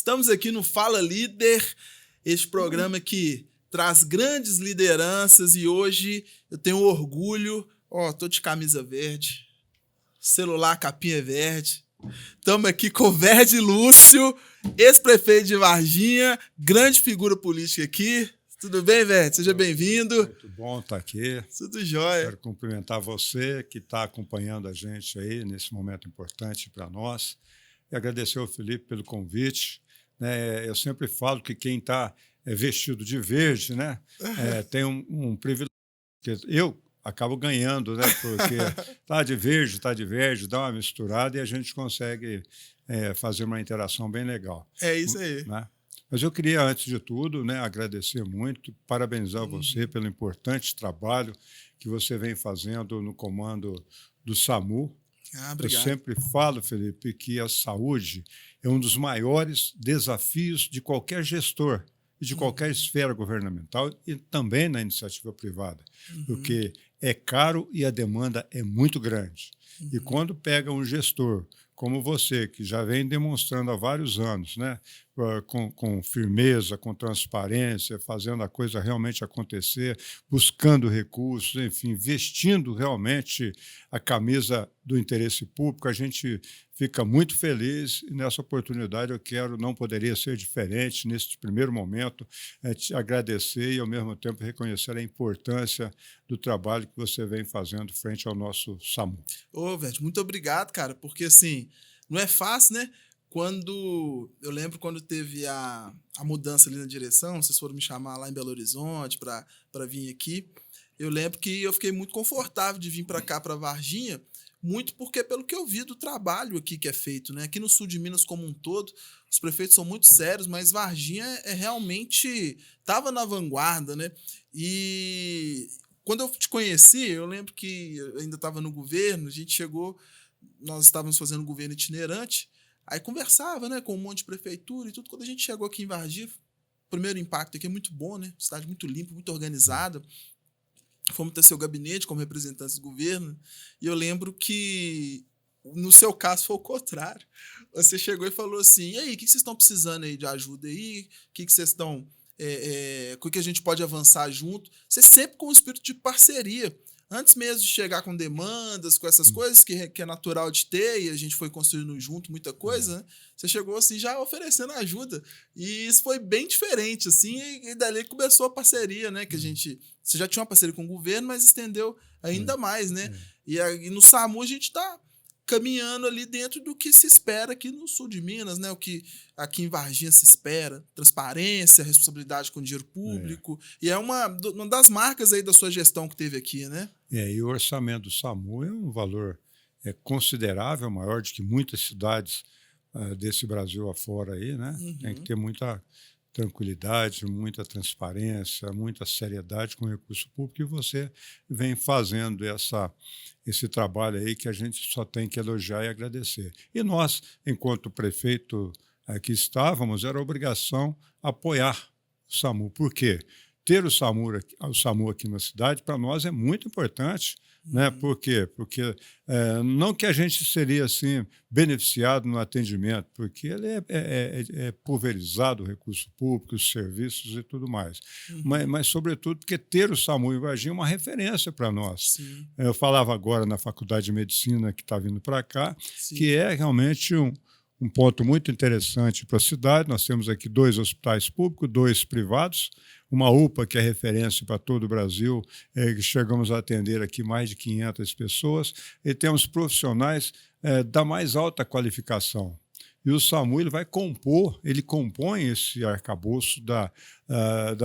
Estamos aqui no Fala Líder, este programa que traz grandes lideranças e hoje eu tenho orgulho, tô de camisa verde, celular capinha verde. Estamos aqui com o Verde Lúcio, ex-prefeito de Varginha, grande figura política aqui. Tudo bem, Verde? Seja bem-vindo. Muito bom estar aqui. Tudo jóia. Quero cumprimentar você que está acompanhando a gente aí nesse momento importante para nós e agradecer ao Felipe pelo convite. Eu sempre falo que quem está vestido de verde, tem um privilégio. Eu acabo ganhando, porque está de verde, dá uma misturada e a gente consegue fazer uma interação bem legal. É isso aí. Mas eu queria, antes de tudo, agradecer muito, parabenizar você pelo importante trabalho que você vem fazendo no comando do SAMU. Obrigado. Eu sempre falo, Felipe, que a saúde é um dos maiores desafios de qualquer gestor e de qualquer esfera governamental e também na iniciativa privada, porque é caro e a demanda é muito grande. E quando pega um gestor como você, que já vem demonstrando há vários anos, com firmeza, com transparência, fazendo a coisa realmente acontecer, buscando recursos, enfim, vestindo realmente a camisa do interesse público, a gente fica muito feliz e nessa oportunidade não poderia ser diferente, nesse primeiro momento, te agradecer e, ao mesmo tempo, reconhecer a importância do trabalho que você vem fazendo frente ao nosso SAMU. Verde, muito obrigado, cara, porque, assim, não é fácil, Eu lembro quando teve a mudança ali na direção, vocês foram me chamar lá em Belo Horizonte para vir aqui, eu lembro que eu fiquei muito confortável de vir para cá, para Varginha, muito porque pelo que eu vi do trabalho aqui que é feito, Aqui no sul de Minas como um todo, os prefeitos são muito sérios, mas Varginha realmente estava na vanguarda, E quando eu te conheci, eu lembro que eu ainda estava no governo, nós estávamos fazendo governo itinerante, aí conversava, com um monte de prefeitura e tudo. Quando a gente chegou aqui em Varginha, o primeiro impacto aqui é muito bom, Cidade muito limpa, muito organizada. Fomos ter seu gabinete como representantes do governo, e eu lembro que, no seu caso, foi o contrário. Você chegou e falou assim, e aí, o que vocês estão precisando aí de ajuda aí? O que vocês estão... o que a gente pode avançar junto? Você sempre com um espírito de parceria. Antes mesmo de chegar com demandas, com essas coisas que é natural de ter, e a gente foi construindo junto muita coisa, Você chegou assim já oferecendo ajuda. E isso foi bem diferente, assim, e dali começou a parceria, que a gente... Você já tinha uma parceria com o governo, mas estendeu ainda mais, E no SAMU a gente está caminhando ali dentro do que se espera aqui no sul de Minas, O que aqui em Varginha se espera, transparência, responsabilidade com o dinheiro público, e é uma das marcas aí da sua gestão que teve aqui, E o orçamento do SAMU é um valor considerável, maior do que muitas cidades desse Brasil afora aí, Tem que ter muita tranquilidade, muita transparência, muita seriedade com o recurso público, e você vem fazendo esse trabalho aí que a gente só tem que elogiar e agradecer. E nós, enquanto prefeito que estávamos, era obrigação apoiar o SAMU. Por quê? Ter o SAMU aqui na cidade, para nós, é muito importante. Por quê? Porque não que a gente seria assim beneficiado no atendimento, porque ele é pulverizado o recurso público, os serviços e tudo mais. Mas, sobretudo, porque ter o SAMU em Varginha é uma referência para nós. Sim. Eu falava agora na Faculdade de Medicina que está vindo para cá, Sim. que é realmente um ponto muito interessante para a cidade. Nós temos aqui 2 hospitais públicos, 2 privados, uma UPA que é referência para todo o Brasil, que chegamos a atender aqui mais de 500 pessoas, e temos profissionais da mais alta qualificação. E o SAMU ele compõe esse arcabouço da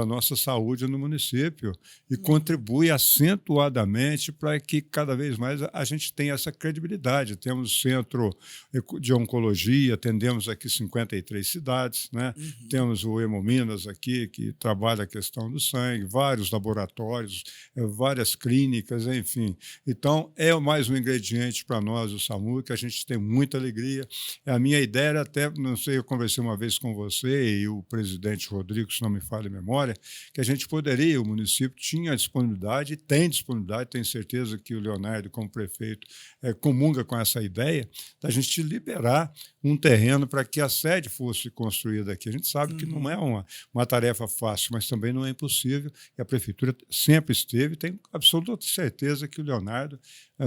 nossa saúde no município e contribui acentuadamente para que cada vez mais a gente tenha essa credibilidade. Temos o Centro de Oncologia, atendemos aqui 53 cidades, Temos o Hemominas aqui, que trabalha a questão do sangue, vários laboratórios, várias clínicas, enfim. Então, é mais um ingrediente para nós, o SAMU, que a gente tem muita alegria. A minha ideia ideia até, não sei, eu conversei uma vez com você e o presidente Rodrigo, se não me falha a memória, que a gente poderia, o município tinha disponibilidade, tem disponibilidade, tenho certeza que o Leonardo, como prefeito, comunga com essa ideia, da gente liberar um terreno para que a sede fosse construída aqui. A gente sabe que não é uma tarefa fácil, mas também não é impossível, e a prefeitura sempre esteve, tem absoluta certeza que o Leonardo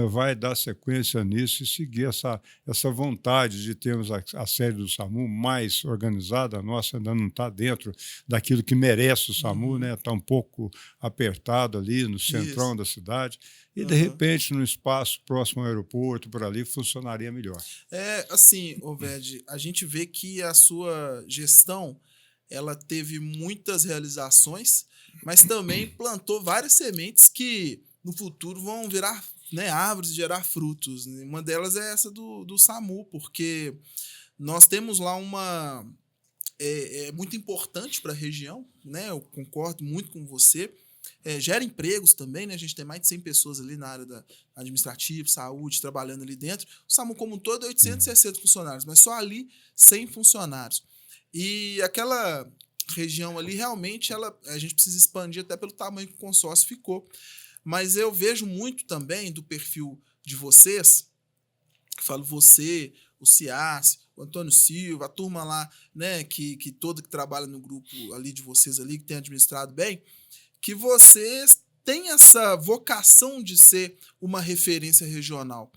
vai dar sequência nisso e seguir essa vontade de termos a sede do SAMU mais organizada. A nossa ainda não está dentro daquilo que merece o SAMU, né? Está um pouco apertado ali no centrão da cidade. E, de repente, no espaço próximo ao aeroporto, por ali, funcionaria melhor. Assim, Oved, a gente vê que a sua gestão ela teve muitas realizações, mas também plantou várias sementes que no futuro vão virar, né, árvores e gerar frutos. Uma delas é essa do SAMU, porque nós temos lá uma... É muito importante para a região, né? Eu concordo muito com você. Gera empregos também, né? A gente tem mais de 100 pessoas ali na área da administrativa, saúde, trabalhando ali dentro. O SAMU como um todo é 860 funcionários, mas só ali 100 funcionários. E aquela região ali, realmente, a gente precisa expandir até pelo tamanho que o consórcio ficou. Mas eu vejo muito também do perfil de vocês, falo você, o Ciassi, o Antônio Silva, a turma lá, né, que trabalha no grupo ali de vocês ali, que tem administrado bem, que vocês têm essa vocação de ser uma referência regional.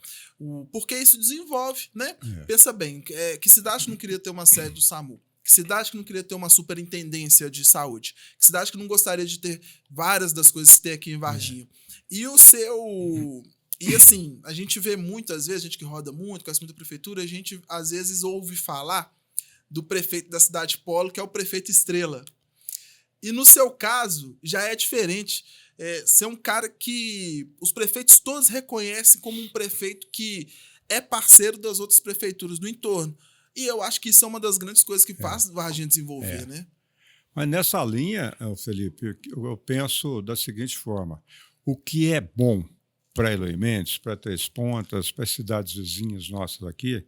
Porque isso desenvolve, né? Pensa bem, que cidade que não queria ter uma sede do SAMU? Que cidade que não queria ter uma superintendência de saúde? Que cidade que não gostaria de ter várias das coisas que tem aqui em Varginha? E o seu... E assim, a gente vê muitas vezes, a gente que roda muito, conhece muita prefeitura, a gente às vezes ouve falar do prefeito da cidade polo, que é o prefeito Estrela. E no seu caso, já é diferente. Você é um cara que os prefeitos todos reconhecem como um prefeito que é parceiro das outras prefeituras do entorno. E eu acho que isso é uma das grandes coisas que faz Varginha desenvolver, né? Mas nessa linha, Felipe, eu penso da seguinte forma. O que é bom para Eloy Mendes, para Três Pontas, para as cidades vizinhas nossas aqui,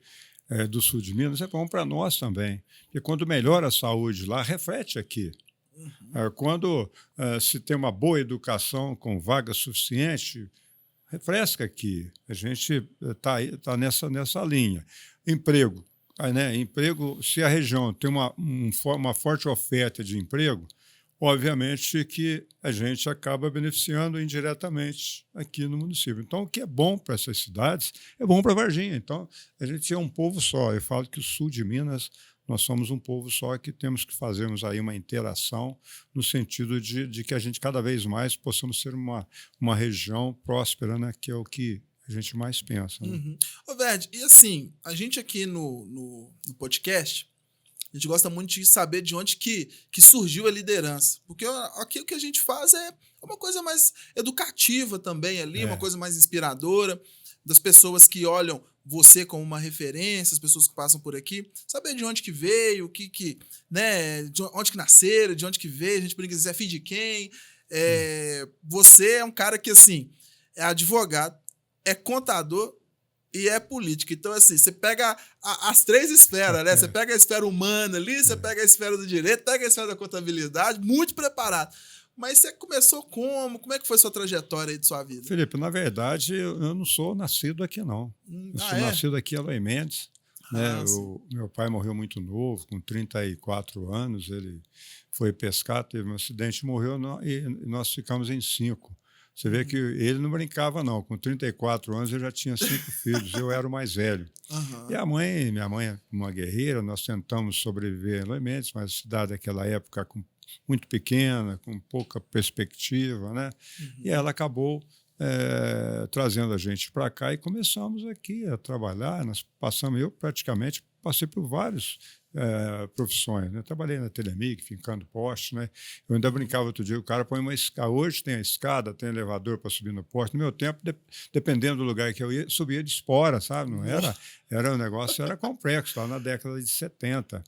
do sul de Minas, é bom para nós também. Porque quando melhora a saúde lá, reflete aqui. Quando se tem uma boa educação com vaga suficiente, refresca aqui. A gente tá nessa linha. Emprego. Emprego, se a região tem uma forte oferta de emprego, obviamente que a gente acaba beneficiando indiretamente aqui no município. Então, o que é bom para essas cidades é bom para Varginha. Então, a gente é um povo só. Eu falo que o sul de Minas, nós somos um povo só que temos que fazermos aí uma interação no sentido de que a gente cada vez mais possamos ser uma região próspera, né, que é o que a gente mais pensa. Né? Oved, e assim, a gente aqui no podcast, a gente gosta muito de saber de onde que surgiu a liderança. Porque aqui o que a gente faz é uma coisa mais educativa também ali, uma coisa mais inspiradora, das pessoas que olham você como uma referência, as pessoas que passam por aqui, saber de onde que veio, né, de onde que nasceram, de onde que veio, a gente brinca dizer, é filho de quem. Você é um cara que, assim, é advogado, é contador e é político. Então, assim, você pega as três esferas, né? Você pega a esfera humana ali, você pega a esfera do direito, pega a esfera da contabilidade, muito preparado. Mas você começou como? Como é que foi sua trajetória aí de sua vida? Felipe, na verdade, eu não sou nascido aqui, não. Eu sou nascido aqui em Eloy Mendes. Né? Meu pai morreu muito novo, com 34 anos. Ele foi pescar, teve um acidente, morreu e nós ficamos em 5. Você vê que ele não brincava, não. Com 34 anos, eu já tinha 5 filhos. Eu era o mais velho. E minha mãe é uma guerreira. Nós tentamos sobreviver em Eloy Mendes, mas a cidade daquela época muito pequena, com pouca perspectiva, né? E ela acabou trazendo a gente para cá e começamos aqui a trabalhar. Eu praticamente passei por vários profissões, né? Trabalhei na Telemig, fincando poste, né? Eu ainda brincava outro dia, o cara põe uma escada. Hoje tem a escada, tem elevador para subir no poste. No meu tempo, dependendo do lugar que eu ia, subia de espora, sabe? Não era um negócio, era complexo, lá na década de 70.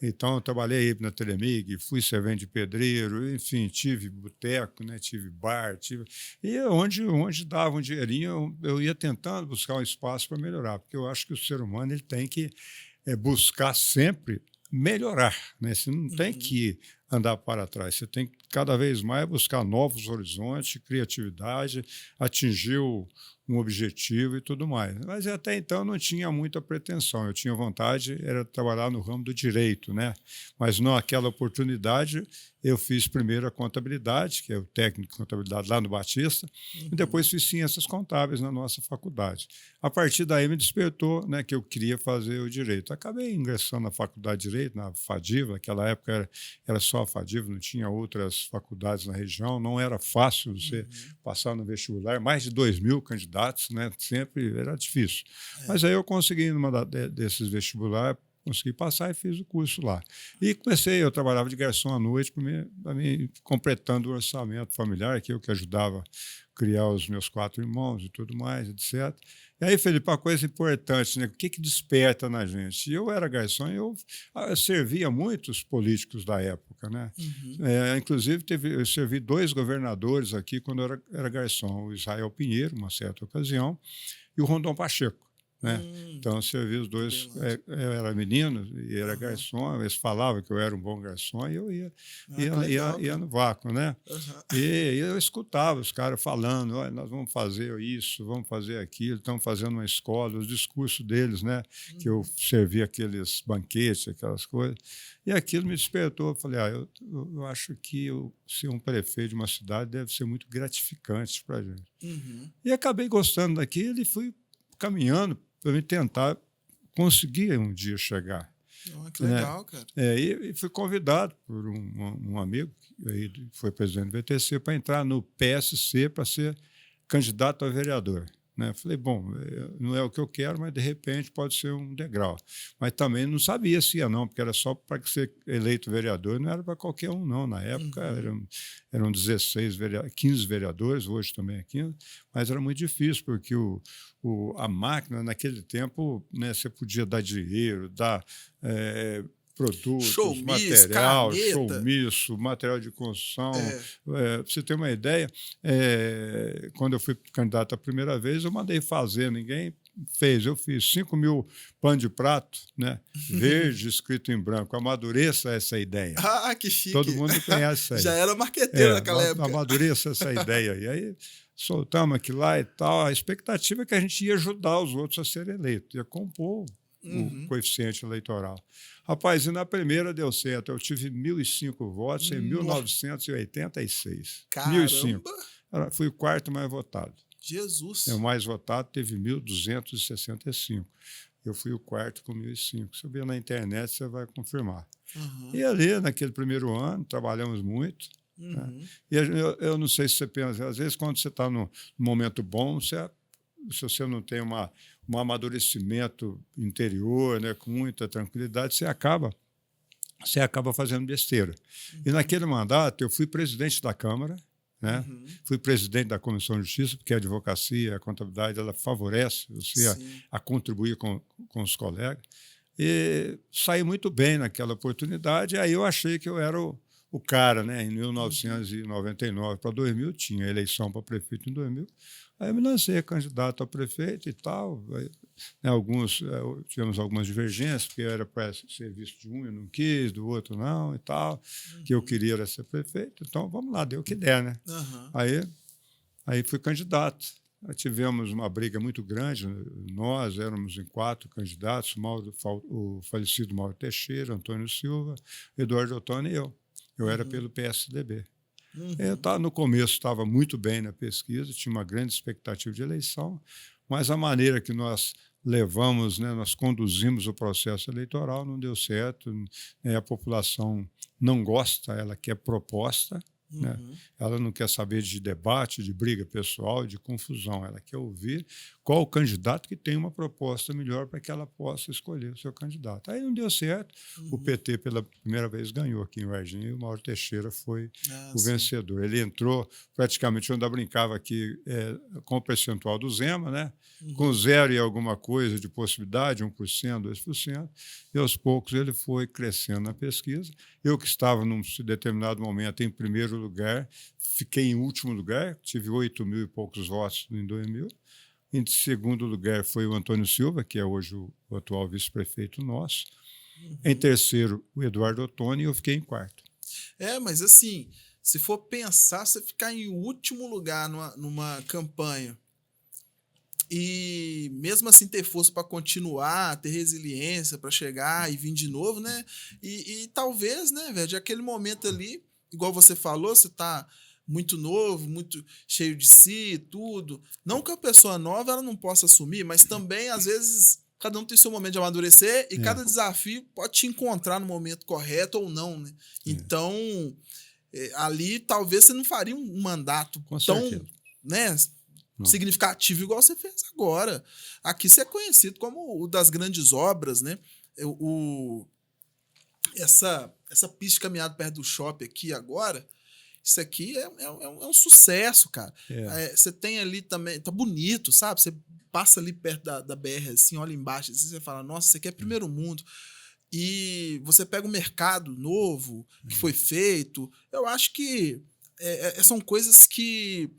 Então, eu trabalhei na Telemig, fui servente de pedreiro, enfim, tive boteco, né? Tive bar, e onde dava um dinheirinho, eu ia tentando buscar um espaço para melhorar, porque eu acho que o ser humano ele tem que buscar sempre melhorar, né? Você não tem que andar para trás, você tem que cada vez mais buscar novos horizontes, criatividade, atingir um objetivo e tudo mais. Mas até então eu não tinha muita pretensão, eu tinha vontade, era trabalhar no ramo do direito, né? Mas naquela oportunidade eu fiz primeiro a contabilidade, que é o técnico de contabilidade lá no Batista, e depois fiz ciências contábeis na nossa faculdade. A partir daí me despertou, né, que eu queria fazer o direito. Acabei ingressando na faculdade de Direito, na FADIVA, naquela época era só a FADIVA, não tinha outras faculdades na região, não era fácil você passar no vestibular, mais de 2.000 candidatos, né, sempre era difícil. Mas aí eu consegui, numa desses vestibulares, consegui passar e fiz o curso lá. E eu trabalhava de garçom à noite, para mim, completando o orçamento familiar, que eu que ajudava a criar os meus 4 irmãos e tudo mais, etc. E aí, Felipe, uma coisa importante, né? O que desperta na gente? Eu era garçom e eu servia muitos políticos da época, né? Inclusive, eu servi 2 governadores aqui quando eu era garçom, o Israel Pinheiro, uma certa ocasião, e o Rondon Pacheco. Né? Então, eu servi os 2. Eu era menino e era garçom. Eles falavam que eu era um bom garçom e eu ia no vácuo, né? E eu escutava os caras falando: olha, nós vamos fazer isso, vamos fazer aquilo, estamos fazendo uma escola, os discursos deles, né? Que eu servia aqueles banquetes, aquelas coisas. E aquilo me despertou. Eu falei: eu acho que ser um prefeito de uma cidade deve ser muito gratificante para a gente. E acabei gostando daquilo e fui caminhando para me tentar conseguir um dia chegar. Que legal, né? cara. E fui convidado por um amigo, que foi presidente do VTC, para entrar no PSC para ser candidato a vereador. Né? Falei, bom, não é o que eu quero, mas de repente pode ser um degrau. Mas também não sabia se ia não, porque era só para ser eleito vereador, não era para qualquer um não. Na época eram 15 vereadores, hoje também é 15, mas era muito difícil, porque a máquina, naquele tempo, né, você podia dar dinheiro, dar produtos, material, showmisso, material de construção. Para você ter uma ideia, quando eu fui candidato a primeira vez, eu mandei fazer, ninguém fez. Eu fiz 5.000 pano de prato, né, verde, escrito em branco. Amadureça essa ideia. Ah, que chique. Todo mundo conhece isso aí. Já era marqueteiro naquela época. Amadureça essa ideia. E aí soltamos aquilo lá e tal. A expectativa é que a gente ia ajudar os outros a serem eleitos, ia compor o coeficiente eleitoral. Rapaz, e na primeira deu certo. Eu tive 1.005 votos em 1986. Caramba! 1.005. Fui o 4º mais votado. Jesus! O mais votado teve 1.265. Eu fui o 4º com 1.005. Se eu ver na internet, você vai confirmar. E ali, naquele primeiro ano, trabalhamos muito. Né? E eu não sei se você pensa, às vezes, quando você está num momento bom, se você não tem um amadurecimento interior, né, com muita tranquilidade, você acaba fazendo besteira. E naquele mandato eu fui presidente da Câmara, né? Fui presidente da Comissão de Justiça, porque a advocacia, a contabilidade, ela favorece você a contribuir com os colegas. E saí muito bem naquela oportunidade, e aí eu achei que eu era o cara, né? Em 1999 para 2000, tinha eleição para prefeito em 2000. Aí eu me lancei candidato a prefeito e tal. Aí, né, tivemos algumas divergências, porque era para ser visto de um, eu não quis, do outro não e tal, que eu queria era ser prefeito. Então, vamos lá, deu o que der, né? Aí fui candidato. Aí tivemos uma briga muito grande, nós éramos em 4 candidatos, o falecido Mauro Teixeira, Antônio Silva, Eduardo Ottoni e eu. Eu era pelo PSDB. No começo estava muito bem na pesquisa, tinha uma grande expectativa de eleição, mas a maneira que nós levamos, né, nós conduzimos o processo eleitoral não deu certo. A população não gosta, ela quer proposta. Né? Ela não quer saber de debate, de briga pessoal, de confusão. Ela quer ouvir qual o candidato que tem uma proposta melhor para que ela possa escolher o seu candidato. Aí não deu certo. O PT, pela primeira vez, ganhou aqui em Varginha e o Mauro Teixeira foi o vencedor. Ele entrou praticamente, eu ainda brincava aqui, com o percentual do Zema, né? Com 0 e alguma coisa de possibilidade, 1%, 2%, e aos poucos ele foi crescendo na pesquisa. Eu que estava, num determinado momento, em primeiro lugar, fiquei em último lugar, tive 8.000 e poucos votos em 2000, Em segundo lugar foi o Antônio Silva, que é hoje o atual vice-prefeito nosso. Em terceiro, o Eduardo Ottoni, e eu fiquei em quarto. Mas assim, se for pensar, você ficar em último lugar numa campanha e mesmo assim ter força para continuar, ter resiliência para chegar e vir de novo, né? E talvez, né, velho, de aquele momento ali, igual você falou, você tá muito novo, muito cheio de si e tudo. Não que a pessoa nova ela não possa assumir, mas também, às vezes, cada um tem seu momento de amadurecer e É, cada desafio pode te encontrar no momento correto ou não, né? é, Então, ali talvez você não faria um mandato com tão, certeza. né, Não. significativo igual você fez agora. Aqui você é conhecido como o das grandes obras, né? Essa pista de caminhada perto do shopping aqui agora, isso aqui é um sucesso, cara. É, Você tem ali também, tá bonito, sabe? Você passa ali perto da BR, assim, olha embaixo, assim, você fala, nossa, isso aqui é primeiro mundo. E você pega o mercado novo que foi feito, eu acho que são coisas que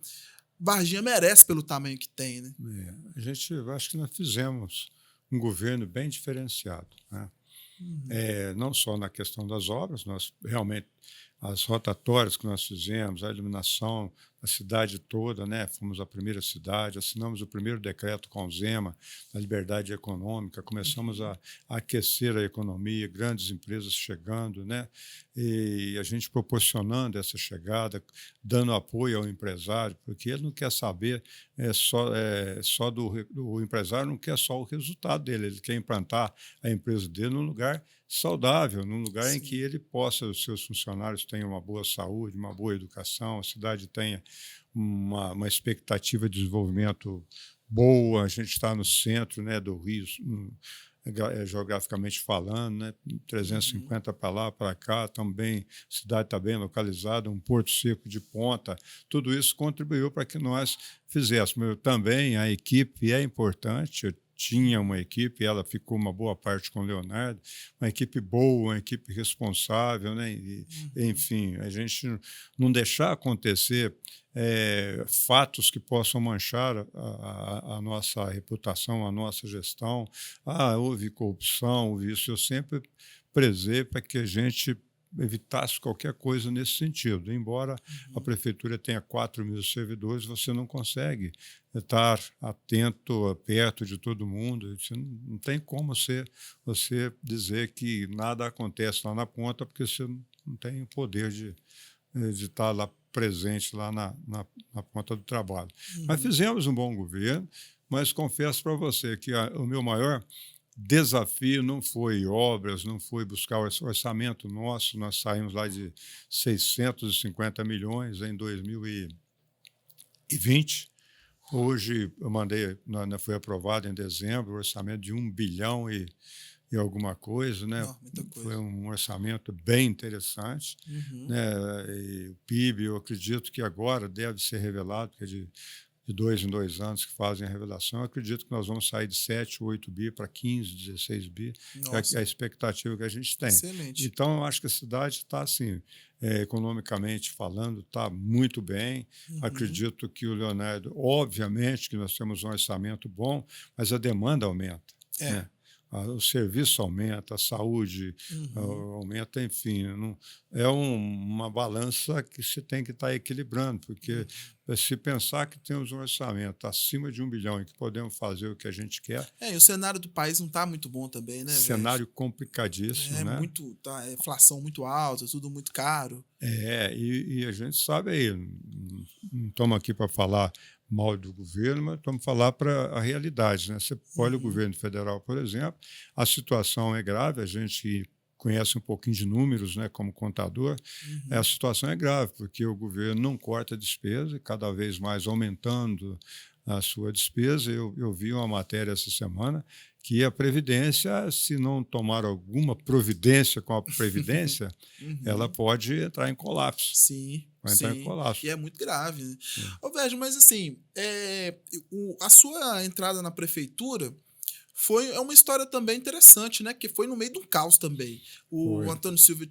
Varginha merece pelo tamanho que tem, né? a gente, eu acho que nós fizemos um governo bem diferenciado, né? Não só na questão das obras, nós realmente as rotatórias que nós fizemos, a iluminação da cidade toda, né? Fomos a primeira cidade, assinamos o primeiro decreto com o Zema, da liberdade econômica, começamos a aquecer a economia, grandes empresas chegando, né? E a gente proporcionando essa chegada, dando apoio ao empresário, porque ele não quer saber só do empresário, não quer só o resultado dele, ele quer implantar a empresa dele num lugar saudável, num lugar em que Sim. ele possa, os seus funcionários tenham uma boa saúde, uma boa educação, a cidade tenha uma expectativa de desenvolvimento boa, a gente está no centro, né, do Rio, geograficamente falando, né, 350 para lá, para cá, também a cidade está bem localizada, um porto seco de ponta, tudo isso contribuiu para que nós fizéssemos. Também a equipe é importante, eu tinha uma equipe, ela ficou uma boa parte com o Leonardo, uma equipe boa, uma equipe responsável, né? Enfim, a gente não deixar acontecer fatos que possam manchar a nossa reputação, a nossa gestão. Houve corrupção, houve isso. Eu sempre prezei para que a gente evitasse qualquer coisa nesse sentido. Embora a prefeitura tenha 4.000 servidores, você não consegue estar atento, perto de todo mundo. Você não tem como você dizer que nada acontece lá na ponta, porque você não tem o poder de estar lá presente lá na ponta do trabalho. Mas fizemos um bom governo, mas confesso para você que o meu maior desafio não foi obras, não foi buscar o orçamento nosso, nós saímos lá de 650 milhões em 2020. Hoje eu foi aprovado em dezembro o orçamento de 1 bilhão e alguma coisa, né? Não, muita coisa. Foi um orçamento bem interessante, né? E o PIB, eu acredito que agora deve ser revelado, porque de 2 em 2 anos que fazem a revelação, eu acredito que nós vamos sair de 7, 8 bi para 15, 16 bi, que é a expectativa que a gente tem. Excelente. Então, eu acho que a cidade está, assim, economicamente falando, está muito bem. Acredito que o Leonardo, obviamente que nós temos um orçamento bom, mas a demanda aumenta, né? O serviço aumenta, a saúde aumenta, enfim. Uma balança que se tem que estar equilibrando, porque se pensar que temos um orçamento acima de 1 bilhão e que podemos fazer o que a gente quer... E o cenário do país não está muito bom também, né, cenário complicadíssimo, né? Tá, inflação muito alta, tudo muito caro. E a gente sabe aí, não estamos aqui para falar mal do governo, mas estamos falar para a realidade, né? Você olha o governo federal, por exemplo, a situação é grave, a gente conhece um pouquinho de números, né, como contador, a situação é grave, porque o governo não corta despesa e cada vez mais aumentando a sua despesa. Eu vi uma matéria essa semana que a Previdência, se não tomar alguma providência com a Previdência, ela pode entrar em colapso. Sim, vai entrar em colapso. E é muito grave, né? Vérgio, mas assim, a sua entrada na prefeitura é uma história também interessante, né? Que foi no meio de um caos também. O Antônio Silva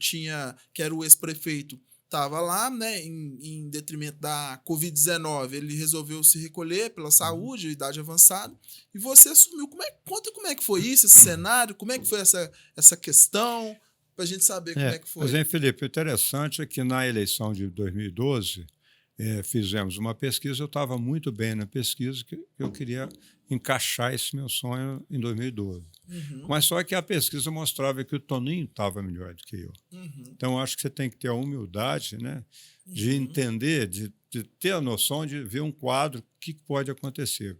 que era o ex-prefeito, estava lá, né, em detrimento da Covid-19, ele resolveu se recolher pela saúde, idade avançada, e você assumiu. Conta como é que foi isso, esse cenário, como é que foi essa questão, para a gente saber como é que Mas, foi. hein, Felipe, o interessante é que na eleição de 2012, fizemos uma pesquisa, eu estava muito bem na pesquisa, que eu queria encaixar esse meu sonho em 2012. Uhum, Mas só que a pesquisa mostrava que o Toninho estava melhor do que eu. uhum, Então, acho que você tem que ter a humildade, né, de uhum, entender, de ter a noção de ver um quadro, o que pode acontecer.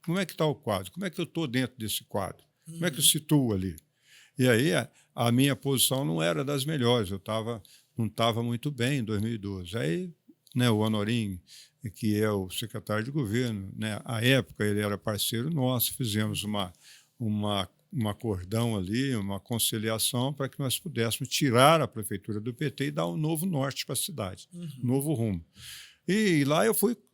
Como é que está o quadro? Como é que eu estou dentro desse quadro? Como é que eu uhum. situo ali? E aí a minha posição não era das melhores, não estava muito bem em 2012. Aí, né, o Honorim, que é o secretário de governo, né, à época ele era parceiro nosso, fizemos um acordão ali, uma conciliação para que nós pudéssemos tirar a prefeitura do PT e dar um novo norte para a cidade, um Uhum, novo rumo. E lá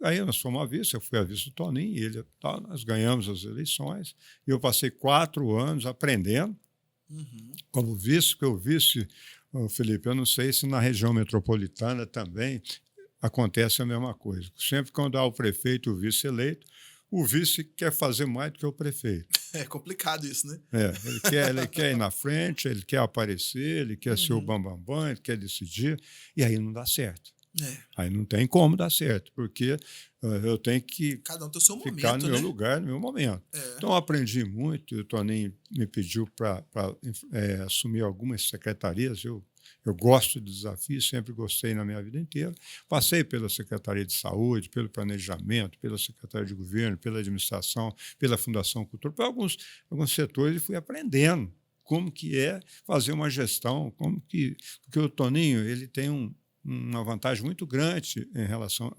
aí nós fomos a vice, eu fui a vice do Toninho, e ele, tá, nós ganhamos as eleições, e eu passei 4 anos aprendendo, uhum. como vice, porque o vice, Felipe, eu não sei se na região metropolitana também acontece a mesma coisa. Sempre quando há o prefeito e o vice eleito, o vice quer fazer mais do que o prefeito. É complicado isso, né? Ele quer ir na frente, ele quer aparecer, ele quer ser o Uhum. bambambam, ele quer decidir, e aí não dá certo. É, Aí não tem como dar certo, porque eu tenho que cada um tem o seu ficar no momento, meu né? lugar, no meu momento. É. Então, eu aprendi muito, o Toninho me pediu para assumir algumas secretarias. Eu gosto de desafios, sempre gostei na minha vida inteira. Passei pela Secretaria de Saúde, pelo Planejamento, pela Secretaria de Governo, pela Administração, pela Fundação Cultura, por alguns setores, e fui aprendendo como que é fazer uma gestão, porque o Toninho ele tem uma vantagem muito grande em relação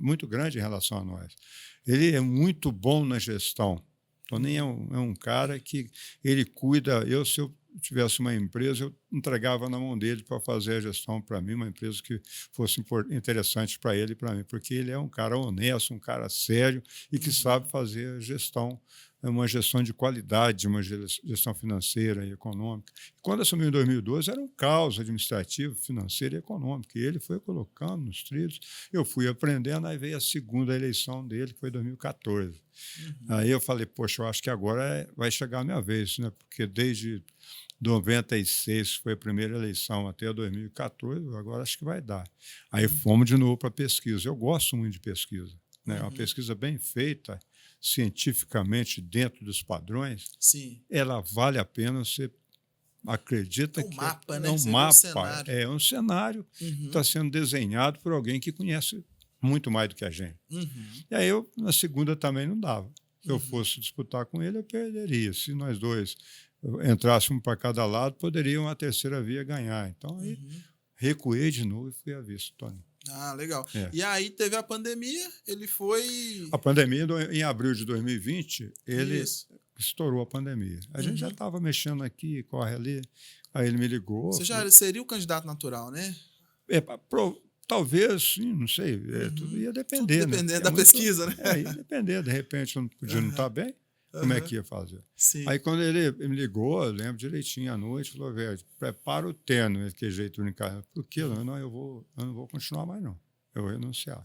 a nós. Ele é muito bom na gestão. Toninho é um cara que ele cuida. Se eu tivesse uma empresa, eu entregava na mão dele para fazer a gestão para mim, uma empresa que fosse interessante para ele e para mim, porque ele é um cara honesto, um cara sério e que sabe fazer a gestão, uma gestão de qualidade, uma gestão financeira e econômica. Quando assumiu em 2012, era um caos administrativo, financeiro e econômico, e ele foi colocando nos trilhos, eu fui aprendendo, aí veio a segunda eleição dele, que foi em 2014. Aí eu falei, poxa, eu acho que agora vai chegar a minha vez, né? Porque desde 96 foi a primeira eleição até 2014, agora acho que vai dar. Aí fomos de novo para a pesquisa. Eu gosto muito de pesquisa, né? Uma pesquisa bem feita, cientificamente dentro dos padrões, Sim. ela vale a pena, você É acredita um que mapa, é né? um Você vê o mapa, cenário. é um cenário que Uhum, está sendo desenhado por alguém que conhece muito mais do que a gente. uhum, E aí na segunda também não dava. Se eu uhum, fosse disputar com ele, eu perderia. Se nós dois entrássemos para cada lado, poderia uma terceira via ganhar. Então aí uhum. recuei de novo e fui a vice, Tony. Ah, legal. É. E aí teve a pandemia, ele foi. A pandemia, em abril de 2020, ele Isso. estourou a pandemia. A gente já Uhum. estava mexendo aqui, corre ali. Aí ele me ligou, Você falou, já seria o candidato natural, né? talvez, sim, não sei. Tudo Uhum. ia Tudo depender, né? dependendo Porque da pesquisa, né? ia depender. De repente eu não podia não estar Aham, bem, como é aham. que ia fazer? Sim. Aí quando ele me ligou, eu lembro direitinho à noite, falou, velho, prepara o terno, que jeito de brincar. Por quê? Não, eu não vou continuar mais, não. Eu vou renunciar.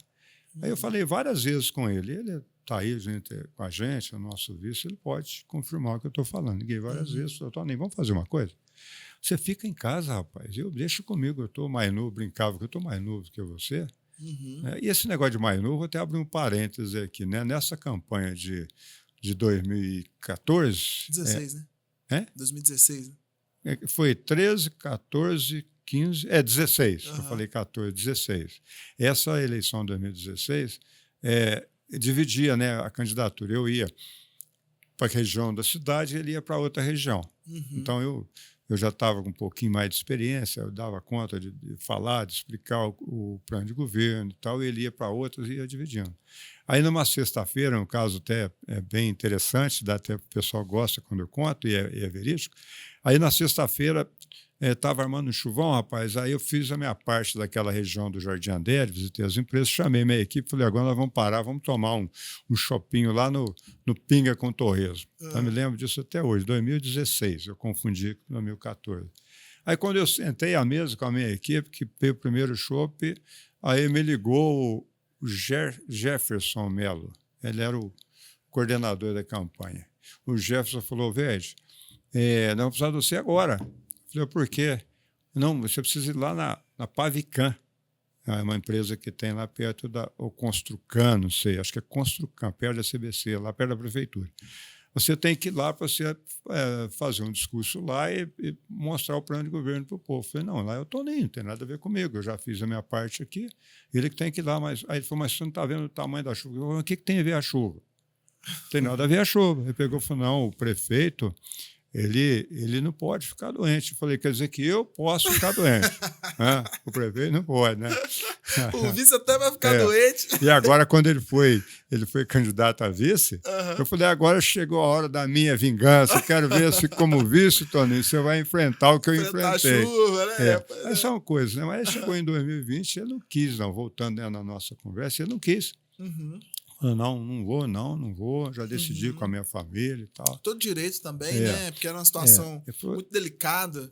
Aí eu falei várias vezes com ele. Ele está aí com a gente, o nosso vice, ele pode confirmar o que eu estou falando. Liguei várias Uhum. vezes, falei, Tony, vamos fazer uma coisa? Você fica em casa, rapaz. Deixa comigo, eu estou mais novo, brincava que eu estou mais novo que você. Uhum. Né? E esse negócio de mais novo, vou até abrir um parêntese aqui. Né? Nessa campanha de 2014, 16, né? é? 2016, né? Foi 13, 14, 15, 16. Eu Aham. falei 14, 16. Essa eleição de 2016 dividia, né, a candidatura. Eu ia para a região da cidade e ele ia para outra região. Uhum. Então, eu já estava com um pouquinho mais de experiência, eu dava conta de falar, de explicar o plano de governo e tal, e ele ia para outras e ia dividindo. Aí, numa sexta-feira, um caso até bem interessante, dá até o pessoal gosta quando eu conto, e é verídico. Aí, na sexta-feira, estava armando um chuvão, rapaz, aí eu fiz a minha parte daquela região do Jardim André, visitei as empresas, chamei minha equipe, falei, agora nós vamos parar, vamos tomar um chopinho lá no Pinga com Torresmo. Eu me Aham. lembro disso até hoje, 2016, eu confundi com 2014. Aí, quando eu sentei à mesa com a minha equipe, que veio o primeiro chopp, aí me ligou o Jefferson Melo. Ele era o coordenador da campanha. O Jefferson falou, Verde, nós vamos precisar de você agora. Eu falei, por quê? Não, você precisa ir lá na Pavican. É uma empresa que tem lá perto o Construcan, não sei, acho que é Construcan, perto da CBC, lá perto da prefeitura. Você tem que ir lá para você fazer um discurso lá e mostrar o plano de governo para o povo. Eu falei, não, lá eu estou nem, não tem nada a ver comigo, eu já fiz a minha parte aqui, ele que tem que ir lá. Aí ele falou, mas você não está vendo o tamanho da chuva? Eu falei, o que tem a ver a chuva? Não tem nada a ver a chuva. Ele pegou e falou, não, o prefeito, ele não pode ficar doente. Eu falei, quer dizer que eu posso ficar doente. O prefeito não pode, né? O vice até vai ficar doente. E agora, quando ele foi candidato a vice, eu falei, agora chegou a hora da minha vingança. Eu quero ver se, como vice, Toninho, você vai enfrentar o que eu enfrentei. A chuva, né? Mas são coisas, né? Mas ele chegou em 2020, ele não quis, não. Voltando na nossa conversa, ele não quis. Falei, não vou, já decidi com a minha família e tal. Todo direito também, né? Porque era uma situação muito delicada,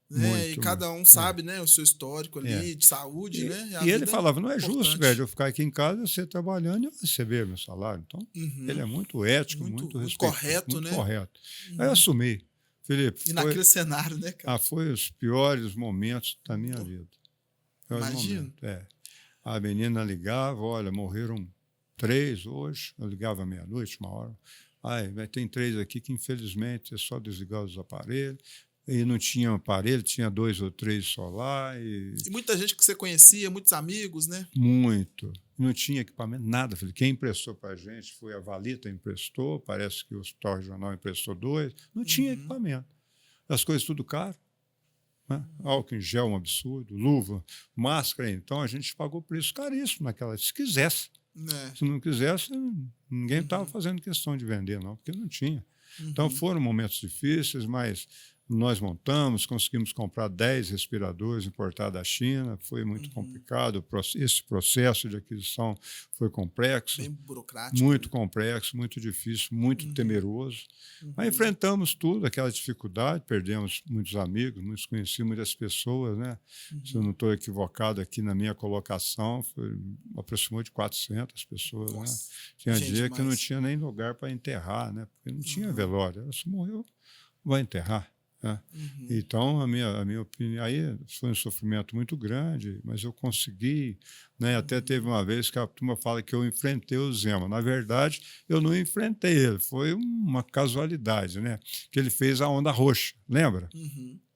né? Muito, e cada um sabe, né, o seu histórico ali de saúde, né? E ele falava, não é justo, velho, eu ficar aqui em casa, você trabalhando e eu receber meu salário. Então, ele é muito ético, muito correto, muito né? Correto. Aí eu assumi. Felipe, e naquele cenário, né, cara? Foi os piores momentos da minha vida. Imagina. A menina ligava, olha, morreram 3 hoje, eu ligava meia-noite, 1h. Tem 3 aqui que, infelizmente, é só desligar os aparelhos. E não tinha aparelho, tinha 2 ou 3 só lá. E muita gente que você conhecia, muitos amigos, né? Muito. Não tinha equipamento, nada. Quem emprestou para a gente foi a Valita, emprestou, parece que o Hospital Regional emprestou 2. Não tinha equipamento. As coisas tudo caro. Né? Álcool em gel, um absurdo, luva, máscara. Então, a gente pagou preço caríssimo naquela, se quisesse. Se não quisesse, ninguém estava fazendo questão de vender, não, porque não tinha. Então, foram momentos difíceis, mas nós montamos, conseguimos comprar 10 respiradores importados da China, foi muito complicado, esse processo de aquisição foi complexo. Bem burocrático. Muito complexo, muito difícil, muito temeroso. Mas enfrentamos tudo, aquela dificuldade, perdemos muitos amigos, conheci muitas pessoas, né? Se eu não estou equivocado aqui na minha colocação, aproximou de 400 pessoas. Né? Tinha dia que não tinha nem lugar para enterrar, né? Porque não tinha velório. Ela se morreu, vai enterrar. Né? Então, a minha opinião, aí foi um sofrimento muito grande, mas eu consegui, né? Até teve uma vez que a turma fala que eu enfrentei o Zema. Na verdade, eu não enfrentei ele, foi uma casualidade, né? Que ele fez a onda roxa, lembra?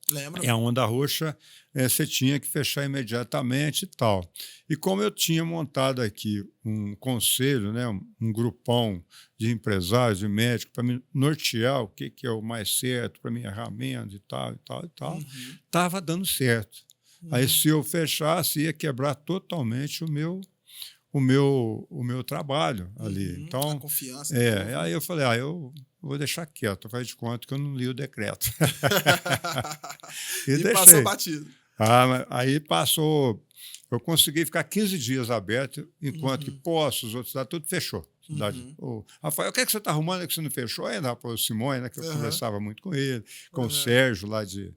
Lembra? E a onda roxa, você tinha que fechar imediatamente e tal. E como eu tinha montado aqui um conselho, né, um grupão de empresários, de médicos, para me nortear o que é o mais certo, para me errar menos e tal, estava dando certo. Aí, se eu fechasse, ia quebrar totalmente o meu trabalho ali. Então, a confiança. Aí eu falei, eu vou deixar quieto, faz de conta que eu não li o decreto. E passou batido. Aí passou, eu consegui ficar 15 dias aberto, enquanto que Poços, outros cidades, tudo fechou. Rafael, o que é que você está arrumando que você não fechou? Aí dá para o Simone, né, que eu conversava muito com ele, com o Sérgio lá de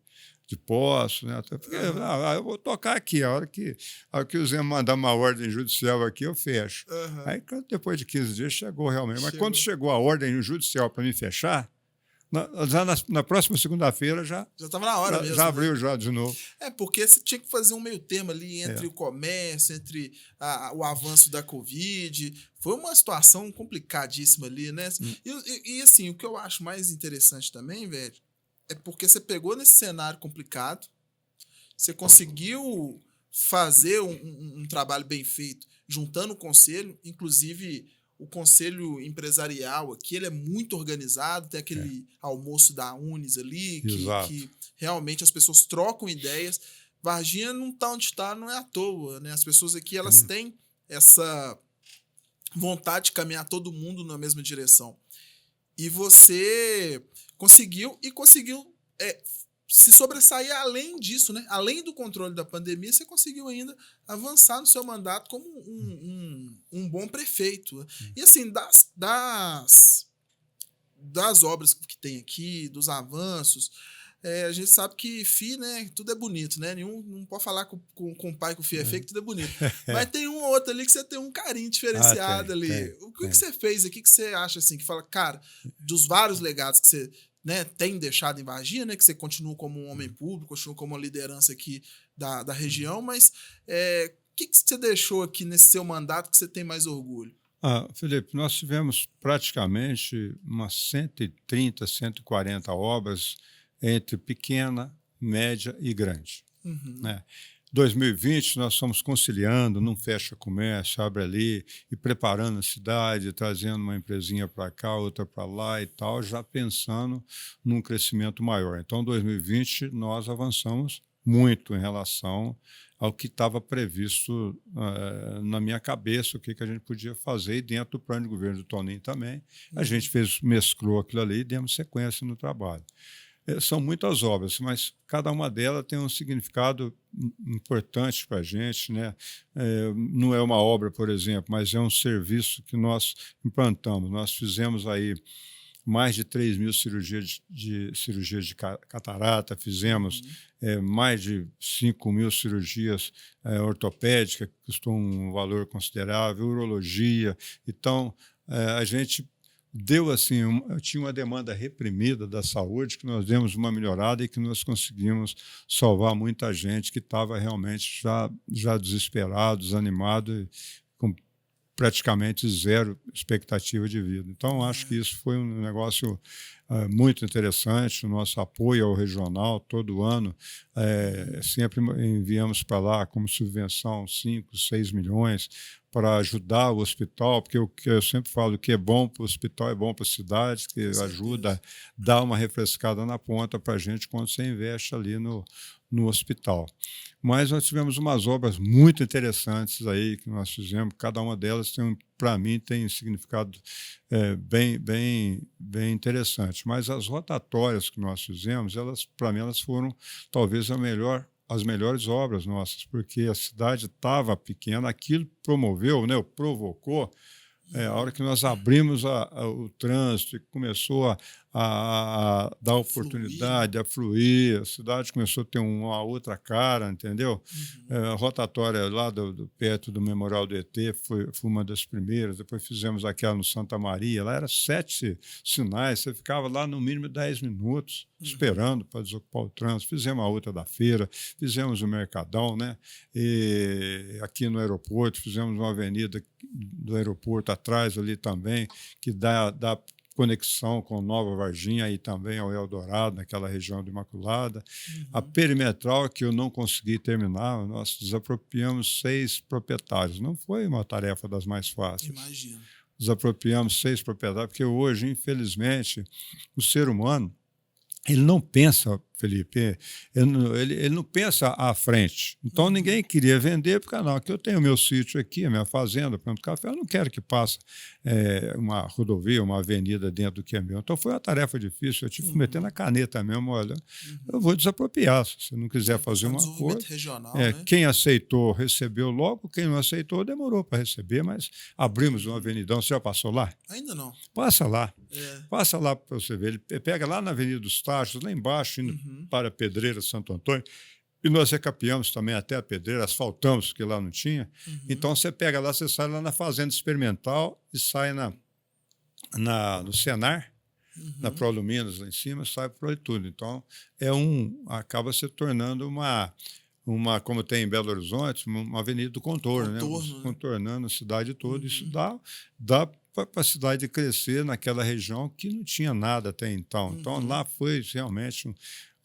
Poços, né? Porque, eu vou tocar aqui, a hora que o Zé mandar uma ordem judicial aqui, eu fecho. Aí, depois de 15 dias, chegou realmente. Mas quando chegou a ordem judicial para me fechar, já na próxima segunda-feira já estava na hora mesmo. Já abriu já de novo. Porque você tinha que fazer um meio termo ali entre o comércio, entre o avanço da Covid. Foi uma situação complicadíssima ali, né? E assim, o que eu acho mais interessante também, velho, é porque você pegou nesse cenário complicado, você conseguiu fazer um trabalho bem feito, juntando o conselho, inclusive o conselho empresarial aqui, ele é muito organizado, tem aquele almoço da Unis ali, que realmente as pessoas trocam ideias. Varginha não está onde está, não é à toa, né? As pessoas aqui, elas têm essa vontade de caminhar todo mundo na mesma direção. E você conseguiu se sobressair além disso, né? Além do controle da pandemia, você conseguiu ainda avançar no seu mandato como um bom prefeito. E assim, das obras que tem aqui, dos avanços, a gente sabe que FII, né, tudo é bonito, né? Nenhum não pode falar com o pai que o FII é feio, que tudo é bonito. Mas tem um ou outro ali que você tem um carinho diferenciado ali. O que você fez aqui que você acha assim, que fala, cara, dos vários legados que você, né, tem deixado em Varginha, né, que você continua como um homem público, continua como uma liderança aqui da região, mas o que você deixou aqui nesse seu mandato que você tem mais orgulho? Felipe, nós tivemos praticamente umas 130, 140 obras entre pequena, média e grande. Né? 2020, nós fomos conciliando, não fecha comércio, abre ali, e preparando a cidade, trazendo uma empresinha para cá, outra para lá e tal, já pensando num crescimento maior. Então, 2020, nós avançamos muito em relação ao que estava previsto na minha cabeça, o que a gente podia fazer, e dentro do plano de governo do Toninho também. A gente mesclou aquilo ali e demos sequência no trabalho. São muitas obras, mas cada uma delas tem um significado importante para a gente, né? Não é uma obra, por exemplo, mas é um serviço que nós implantamos. Nós fizemos aí mais de 3.000 cirurgias de catarata, fizemos mais de 5.000 cirurgias ortopédicas, que custou um valor considerável, urologia. Então, a gente deu assim, tinha uma demanda reprimida da saúde, que nós demos uma melhorada e que nós conseguimos salvar muita gente que estava realmente já desesperado, desanimado, com praticamente zero expectativa de vida. Então, acho que isso foi um negócio muito interessante. O nosso apoio ao regional, todo ano, sempre enviamos para lá como subvenção 5, 6 milhões para ajudar o hospital, porque o que eu sempre falo, que é bom para o hospital é bom para a cidade, que ajuda, dá uma refrescada na ponta para a gente quando você investe ali no hospital. Mas nós tivemos umas obras muito interessantes aí que nós fizemos, cada uma delas para mim tem um significado bem interessante. Mas as rotatórias que nós fizemos, para mim, elas foram talvez as melhores obras nossas, porque a cidade estava pequena, aquilo promoveu, né, provocou. A hora que nós abrimos o trânsito e começou a dar oportunidade, a fluir, a cidade começou a ter uma outra cara, entendeu? A rotatória lá perto do Memorial do ET foi uma das primeiras, depois fizemos aquela no Santa Maria, lá era 7 sinais, você ficava lá no mínimo 10 minutos esperando para desocupar o trânsito. Fizemos a outra da feira, fizemos o Mercadão, né? E aqui no aeroporto, fizemos uma avenida do aeroporto atrás ali também, que dá conexão com Nova Varginha e também ao Eldorado, naquela região do Imaculada. A perimetral, que eu não consegui terminar, nós desapropriamos 6 proprietários. Não foi uma tarefa das mais fáceis. Imagino. Desapropriamos 6 proprietários, porque hoje, infelizmente, o ser humano, ele não pensa, Felipe, ele não pensa à frente. Então, ninguém queria vender, porque, não, aqui eu tenho o meu sítio aqui, a minha fazenda, planta café, eu não quero que passe uma rodovia, uma avenida dentro do que é meu. Então, foi uma tarefa difícil. Eu tive que meter na caneta mesmo, olha, eu vou desapropriar, se você não quiser fazer uma coisa. Regional, né? Quem aceitou, recebeu logo, quem não aceitou, demorou para receber, mas abrimos uma avenidão. Você já passou lá? Ainda não. Passa lá. Passa lá para você ver. Ele pega lá na Avenida dos Tachos, lá embaixo, indo para a Pedreira Santo Antônio, e nós recapeamos também até a Pedreira, asfaltamos, porque lá não tinha. Então, você pega lá, você sai lá na Fazenda Experimental e sai no Senar, na Proluminas, lá em cima, sai para o tudo. Então, acaba se tornando como tem em Belo Horizonte, uma avenida do contorno, né? Contornando a cidade toda. Isso dá para a cidade crescer naquela região que não tinha nada até então. Então, lá foi realmente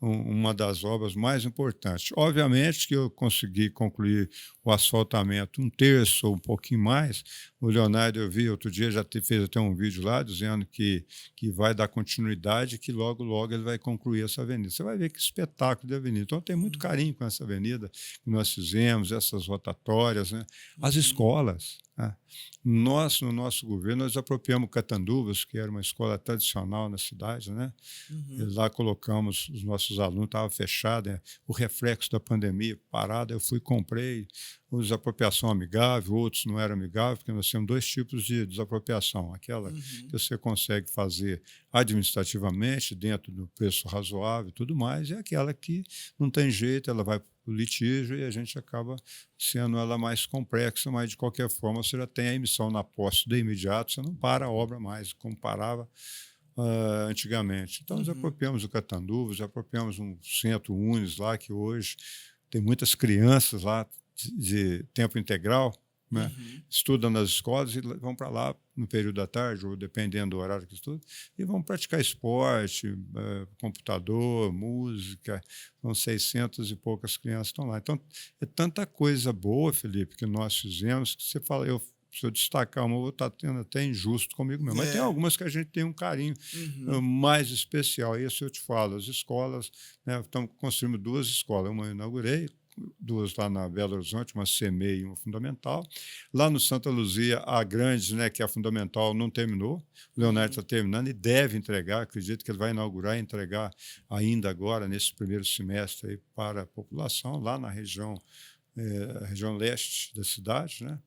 uma das obras mais importantes. Obviamente que eu consegui concluir o asfaltamento 1/3 ou um pouquinho mais. O Leonardo, eu vi outro dia, já fez até um vídeo lá dizendo que vai dar continuidade, que logo, logo ele vai concluir essa avenida. Você vai ver que espetáculo de avenida. Então, eu tenho muito carinho com essa avenida que nós fizemos, essas rotatórias, né? As escolas. né? Nós, no nosso governo, nós apropriamos Catanduvas, que era uma escola tradicional na cidade, né? E lá colocamos os nossos alunos, estava fechado, né? O reflexo da pandemia parado, eu fui comprei os apropriação amigável, outros não eram amigáveis, porque nós temos dois tipos de desapropriação, aquela que você consegue fazer administrativamente, dentro do preço razoável e tudo mais, e aquela que não tem jeito, ela vai para o litígio e a gente acaba sendo ela mais complexa, mas de qualquer forma você já tem a emissão na posse de imediato, você não para a obra mais, como parava antigamente. Então, nós apropriamos o Catanduvas, apropriamos um centro Unis lá, que hoje tem muitas crianças lá de tempo integral, né? Estudam nas escolas e vão para lá no período da tarde, ou dependendo do horário que estudam, e vão praticar esporte, computador, música. São 600 e poucas crianças que estão lá. Então, é tanta coisa boa, Felipe, que nós fizemos, que você fala, se eu destacar uma, eu vou estar tendo até injusto comigo mesmo. Mas tem algumas que a gente tem um carinho mais especial. Isso eu te falo, as escolas, né, estamos construindo 2 escolas. Uma eu inaugurei, 2 lá na Belo Horizonte, uma CME e uma fundamental. Lá no Santa Luzia, a grande, né, que é a fundamental, não terminou. O Leonardo está terminando e deve entregar, acredito que ele vai inaugurar e entregar ainda agora, nesse primeiro semestre, aí, para a população, lá na região leste da cidade, né?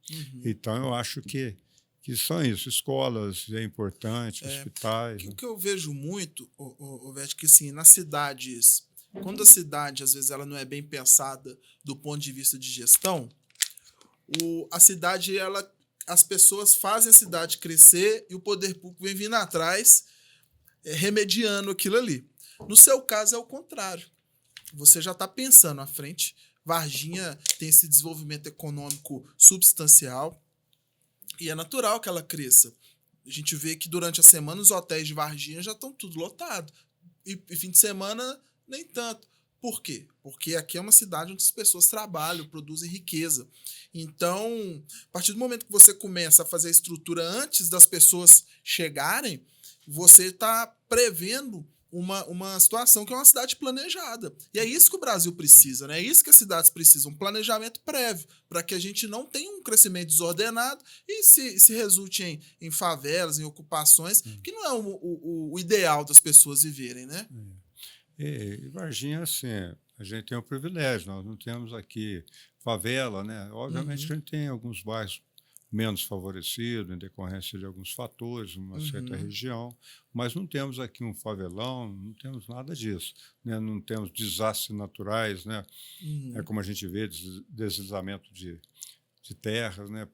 Então, eu acho que são isso, escolas é importante, hospitais. O que eu vejo muito, Vete, que assim, nas cidades, quando a cidade, às vezes, ela não é bem pensada do ponto de vista de gestão, a cidade, as pessoas fazem a cidade crescer e o poder público vem vindo atrás, remediando aquilo ali. No seu caso, é o contrário. Você já está pensando à frente. Varginha tem esse desenvolvimento econômico substancial e é natural que ela cresça. A gente vê que durante a semana os hotéis de Varginha já estão tudo lotado. E fim de semana, nem tanto. Por quê? Porque aqui é uma cidade onde as pessoas trabalham, produzem riqueza. Então, a partir do momento que você começa a fazer a estrutura antes das pessoas chegarem, você está prevendo uma situação que é uma cidade planejada. E é isso que o Brasil precisa, né? É isso que as cidades precisam, um planejamento prévio, para que a gente não tenha um crescimento desordenado e se resulte em favelas, em ocupações, que não é o ideal das pessoas viverem, né? E Varginha, assim, a gente tem um privilégio, nós não temos aqui favela, né? Obviamente a gente tem alguns bairros menos favorecido em decorrência de alguns fatores, uma certa região, mas não temos aqui um favelão, não temos nada disso, né? Não temos desastres naturais, né? É como a gente vê, deslizamento de terras, né?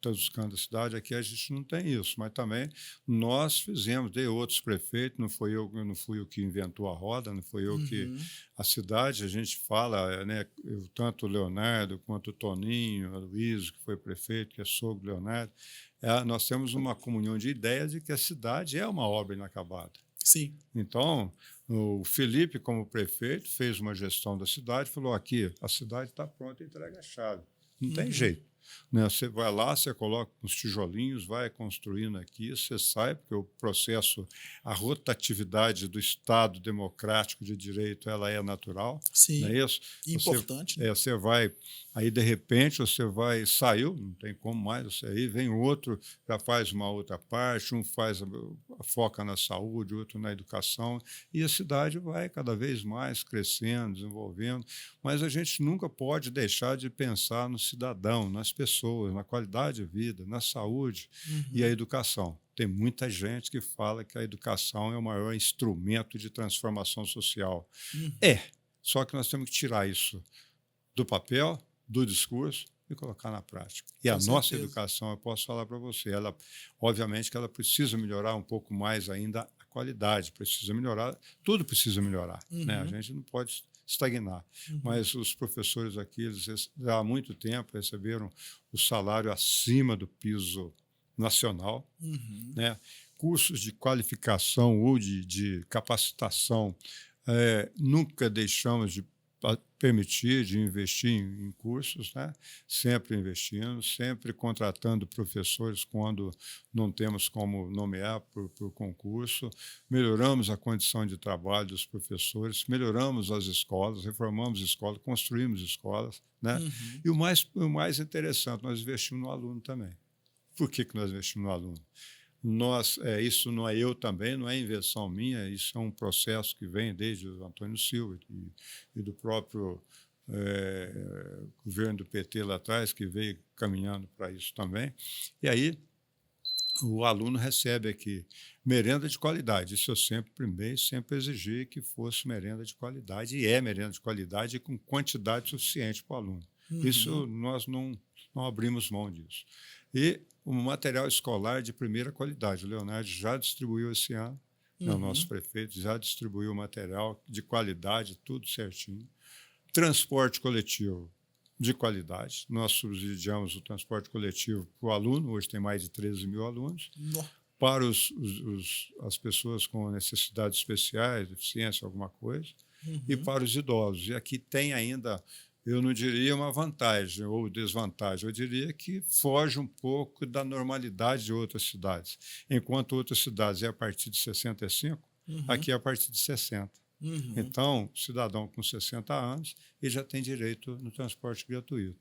Todos os cantos da cidade, aqui a gente não tem isso, mas também nós fizemos, de outros prefeitos, não fui eu que inventou a roda, não fui eu que... A cidade, a gente fala, né, tanto o Leonardo quanto o Toninho, o Luiz, que foi prefeito, que é sogro do Leonardo, nós temos uma comunhão de ideias de que a cidade é uma obra inacabada. Sim. Então, o Felipe, como prefeito, fez uma gestão da cidade, falou, aqui, a cidade está pronta, entrega a chave. Não tem jeito. Né? Você vai lá, você coloca uns tijolinhos, vai construindo aqui, você sai, porque o processo, a rotatividade do Estado democrático de direito, ela é natural. Sim, não é isso? importante. Você vai, aí de repente você vai, saiu, não tem como mais você aí, vem outro, já faz uma outra parte, um foca na saúde, outro na educação, e a cidade vai cada vez mais crescendo, desenvolvendo, mas a gente nunca pode deixar de pensar no cidadão, nas pessoas, na qualidade de vida, na saúde e a educação. Tem muita gente que fala que a educação é o maior instrumento de transformação social. Só que nós temos que tirar isso do papel, do discurso e colocar na prática. E a nossa educação, eu posso falar para você, obviamente que ela precisa melhorar um pouco mais ainda a qualidade, precisa melhorar, tudo precisa melhorar. Né? A gente não pode estagnar. Mas os professores aqui, eles há muito tempo receberam o salário acima do piso nacional, né? Cursos de qualificação ou de capacitação, nunca deixamos de permitir de investir em cursos, né? Sempre investindo, sempre contratando professores quando não temos como nomear por concurso, melhoramos a condição de trabalho dos professores, melhoramos as escolas, reformamos escolas, construímos escolas, né? E o mais interessante, nós investimos no aluno também. Por que nós investimos no aluno? Isso não é eu também, não é invenção minha, isso é um processo que vem desde o Antônio Silva e do próprio governo do PT lá atrás, que veio caminhando para isso também. E aí o aluno recebe aqui merenda de qualidade. Isso eu sempre primei, sempre exigi que fosse merenda de qualidade, e é merenda de qualidade e com quantidade suficiente para o aluno. Isso nós não abrimos mão disso. E o material escolar de primeira qualidade. O Leonardo já distribuiu esse ano, o nosso prefeito já distribuiu o material de qualidade, tudo certinho. Transporte coletivo de qualidade. Nós subsidiamos o transporte coletivo para o aluno, hoje tem mais de 13 mil alunos, para as pessoas com necessidades especiais, deficiência, alguma coisa, e para os idosos. E aqui tem ainda, eu não diria uma vantagem ou desvantagem, eu diria que foge um pouco da normalidade de outras cidades. Enquanto outras cidades é a partir de 65, aqui é a partir de 60. Então, cidadão com 60 anos, ele já tem direito no transporte gratuito.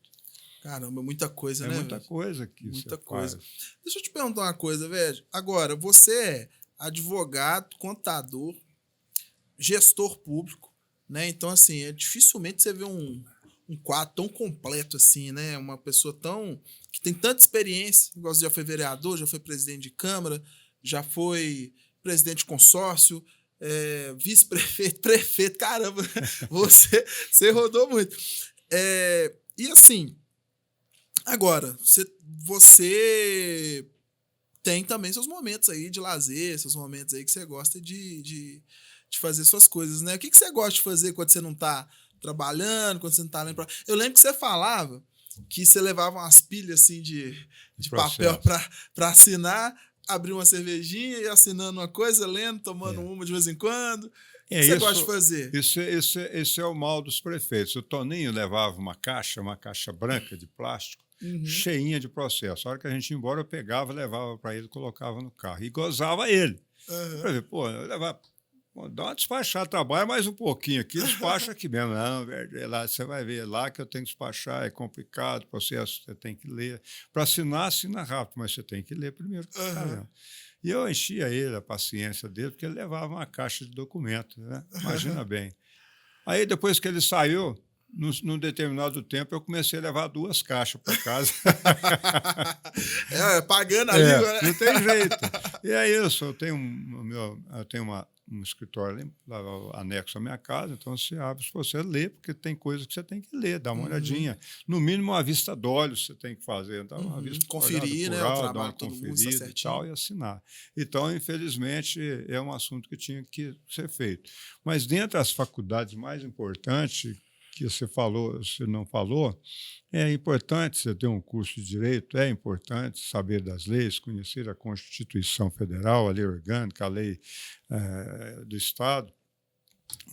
Caramba, muita coisa, né? Muita coisa que muita você coisa. faz. Deixa eu te perguntar uma coisa, velho. Agora, você é advogado, contador, gestor público, né? Então, assim, dificilmente você vê um quadro tão completo assim, né? Uma pessoa que tem tanta experiência, igual você já foi vereador, já foi presidente de Câmara, já foi presidente de consórcio, vice-prefeito, prefeito, caramba, você rodou muito. E assim, agora, você tem também seus momentos aí de lazer, seus momentos aí que você gosta de fazer suas coisas, né? O que você gosta de fazer quando você não tá trabalhando, quando você não tá lendo? Eu lembro que você falava que você levava umas pilhas assim de papel para assinar, abrir uma cervejinha e assinando uma coisa, lendo, tomando uma de vez em quando. O que você gosta de fazer? Esse é o mal dos prefeitos. O Toninho levava uma caixa branca de plástico, cheinha de processo. A hora que a gente ia embora, eu pegava, levava para ele, colocava no carro. E gozava ele. Para ver, dá uma despachada, trabalha mais um pouquinho aqui, despacha aqui mesmo. Não, lá, você vai ver lá que eu tenho que despachar, é complicado, o processo você tem que ler. Para assinar, assina rápido, mas você tem que ler primeiro. E eu enchia ele, a paciência dele, porque ele levava uma caixa de documentos, né? Imagina bem. Aí, depois que ele saiu, num determinado tempo, eu comecei a levar 2 caixas para casa. Pagando a língua, né? Não tem jeito. E é isso, eu tenho um escritório lá, anexo à minha casa, então você abre para você ler, porque tem coisas que você tem que ler, dar uma olhadinha. No mínimo, uma vista de olhos você tem que fazer. Então, uma vista conferir, né? alto, O trabalho, dar uma todo mundo conferida e tal, e assinar. Então, infelizmente, é um assunto que tinha que ser feito. Mas, dentre as faculdades mais importantes que você não falou, é importante você ter um curso de direito, é importante saber das leis, conhecer a Constituição Federal, a lei orgânica, a lei do Estado,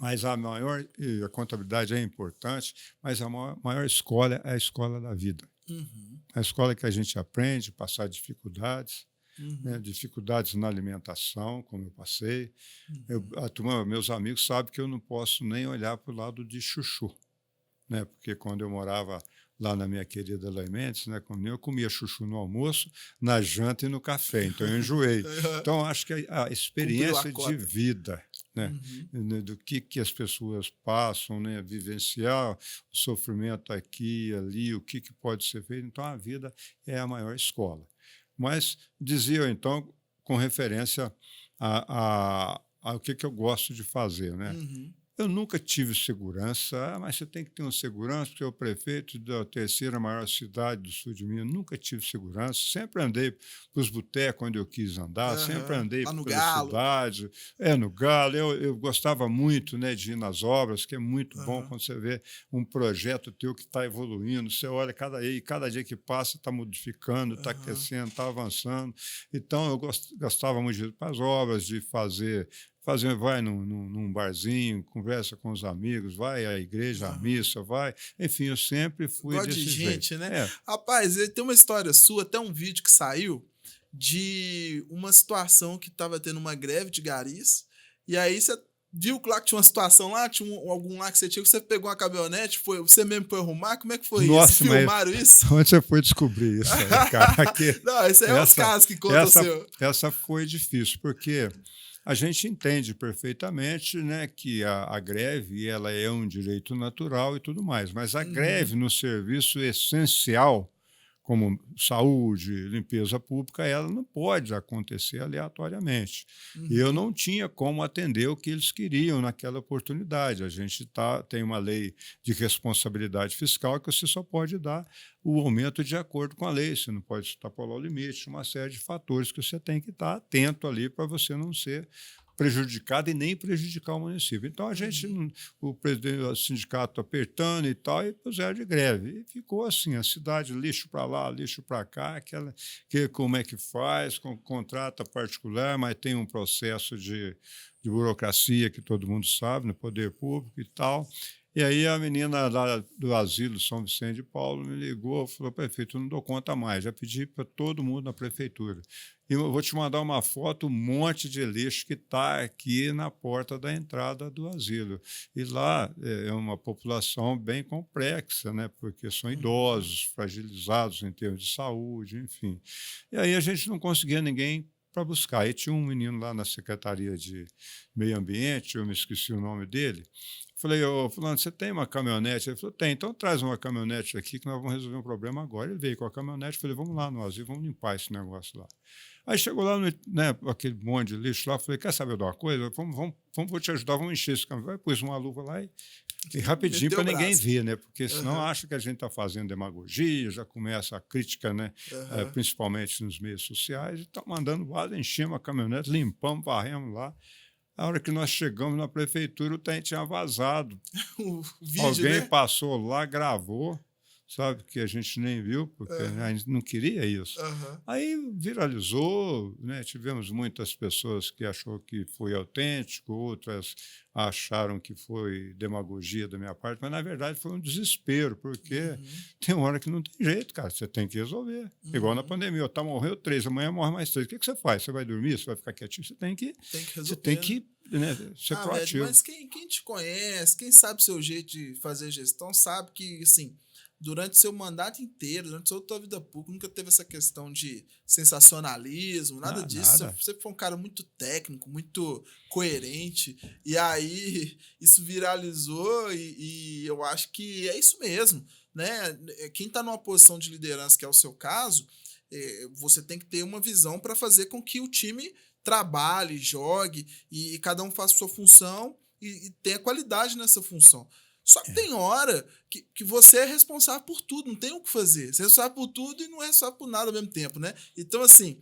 mas a contabilidade é importante, mas a maior escola é a escola da vida. A escola que a gente aprende a passar dificuldades, dificuldades na alimentação, como eu passei. Meus amigos sabem que eu não posso nem olhar para o lado de chuchu, né? Porque quando eu morava lá na minha querida Eloy Mendes, né, eu comia chuchu no almoço, na janta e no café, então eu enjoei. Então, acho que a experiência de vida, né, do que as pessoas passam, né, vivenciar o sofrimento aqui e ali, o que pode ser feito, então a vida é a maior escola. Mas dizia eu, então, com referência ao que eu gosto de fazer, né? Eu nunca tive segurança, mas você tem que ter uma segurança, porque o prefeito da terceira maior cidade do sul de Minas, nunca tive segurança, sempre andei para os botecos onde eu quis andar, sempre andei pela cidade, no Galo, eu gostava muito, né, de ir nas obras, que é muito bom quando você vê um projeto teu que está evoluindo, você olha cada dia que passa está modificando, está crescendo, está avançando, então eu gostava muito de ir para as obras, de fazer vai num barzinho, conversa com os amigos, vai à igreja, à missa, vai. Enfim, eu sempre fui Gosto desse de gente, jeito. né? Rapaz, tem uma história sua, até um vídeo que saiu de uma situação que estava tendo uma greve de garis, e aí você viu lá que tinha uma situação lá, tinha algum lá que você pegou uma caminhonete, você mesmo foi arrumar? Como é que foi Nossa, isso? Filmaram isso? Onde você foi descobrir isso aí, cara? Não, esse aí é os casos que contam o seu. Essa foi difícil, porque a gente entende perfeitamente, né, que a greve ela é um direito natural e tudo mais, mas a greve no serviço essencial, como saúde, limpeza pública, ela não pode acontecer aleatoriamente. E eu não tinha como atender o que eles queriam naquela oportunidade. A gente tem uma lei de responsabilidade fiscal que você só pode dar o aumento de acordo com a lei. Você não pode extrapolar o limite, uma série de fatores que você tem que estar atento ali para você não ser prejudicado e nem prejudicar o município. Então, a gente, o presidente do sindicato apertando e tal, e puseram de greve. E ficou assim, a cidade, lixo para lá, lixo para cá, como é que faz, contrata particular, mas tem um processo de burocracia que todo mundo sabe, no poder público e tal. E aí a menina lá do asilo São Vicente de Paulo me ligou e falou: prefeito, eu não dou conta mais, já pedi para todo mundo na prefeitura. E eu vou te mandar uma foto, um monte de lixo que está aqui na porta da entrada do asilo. E lá é uma população bem complexa, né? Porque são idosos, fragilizados em termos de saúde, enfim. E aí a gente não conseguia ninguém para buscar. Aí tinha um menino lá na Secretaria de Meio Ambiente, eu me esqueci o nome dele. Falei: ô, fulano, você tem uma caminhonete? Ele falou: tem, então traz uma caminhonete aqui que nós vamos resolver um problema agora. Ele veio com a caminhonete, falei: vamos lá no asilo, vamos limpar esse negócio lá. Aí chegou lá, aquele monte de lixo lá, falei: quer saber de uma coisa? Vou te ajudar, vamos encher esse caminhão. Aí pus uma luva lá e rapidinho para ninguém ver, né? Porque senão acha que a gente está fazendo demagogia, já começa a crítica, né? Principalmente nos meios sociais, e está mandando base, enchemos a caminhonete, limpamos, varremos lá. A hora que nós chegamos na prefeitura, o trem tinha vazado. O vídeo, alguém né? passou lá, gravou, sabe, que a gente nem viu, porque a gente não queria isso. Aí viralizou, né? Tivemos muitas pessoas que achou que foi autêntico, outras acharam que foi demagogia da minha parte, mas na verdade foi um desespero, porque tem uma hora que não tem jeito, cara, você tem que resolver. Igual na pandemia, morreu 3, amanhã morre mais 3. O que você faz? Você vai dormir? Você vai ficar quietinho? Você tem que resolver. Você tem que, né, ser proativo. Velho, mas quem te conhece, quem sabe o seu jeito de fazer gestão, sabe que, assim, durante seu mandato inteiro, durante toda a tua vida pública, nunca teve essa questão de sensacionalismo, nada disso. Nada. Você foi um cara muito técnico, muito coerente, e aí isso viralizou e eu acho que é isso mesmo, né? Quem está numa posição de liderança, que é o seu caso, você tem que ter uma visão para fazer com que o time trabalhe, jogue e cada um faça sua função e tenha qualidade nessa função. Só que tem hora que você é responsável por tudo, não tem o que fazer. Você é responsável por tudo e não é responsável por nada ao mesmo tempo, né? Então, assim,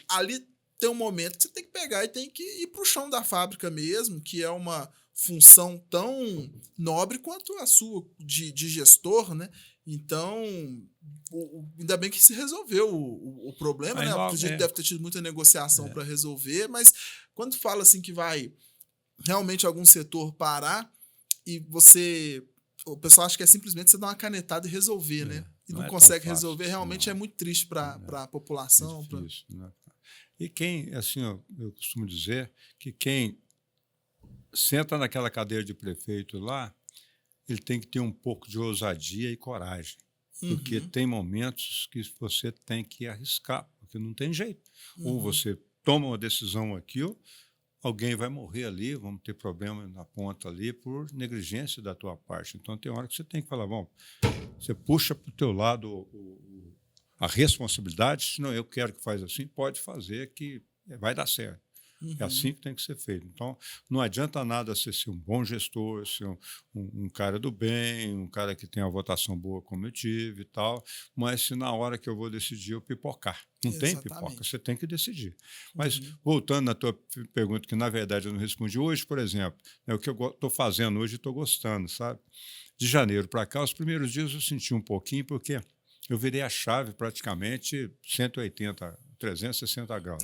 ali tem um momento que você tem que pegar e tem que ir para o chão da fábrica mesmo, que é uma função tão nobre quanto a sua de gestor, né? Então, ainda bem que se resolveu o problema, né? A gente deve ter tido muita negociação para resolver, mas quando fala assim que vai realmente algum setor parar, e o pessoal acha que é simplesmente você dar uma canetada e resolver, né? E não consegue resolver, realmente é muito triste para a população. É difícil, né? E quem, assim, eu costumo dizer que quem senta naquela cadeira de prefeito lá, ele tem que ter um pouco de ousadia e coragem, porque tem momentos que você tem que arriscar, porque não tem jeito. Ou você toma uma decisão aqui, ou alguém vai morrer ali, vamos ter problema na ponta ali por negligência da tua parte. Então, tem hora que você tem que falar: bom, você puxa para o teu lado a responsabilidade, se não eu quero que faz assim, pode fazer que vai dar certo. É assim que tem que ser feito. Então, não adianta nada você ser um bom gestor, ser um cara do bem, um cara que tem uma votação boa como eu tive e tal, mas se na hora que eu vou decidir eu pipocar. Não tem pipoca, você tem que decidir. Mas, voltando na tua pergunta, que na verdade eu não respondi hoje, por exemplo, o que eu estou fazendo hoje e estou gostando, sabe? De janeiro para cá, os primeiros dias eu senti um pouquinho, porque eu virei a chave praticamente 180, 360 graus.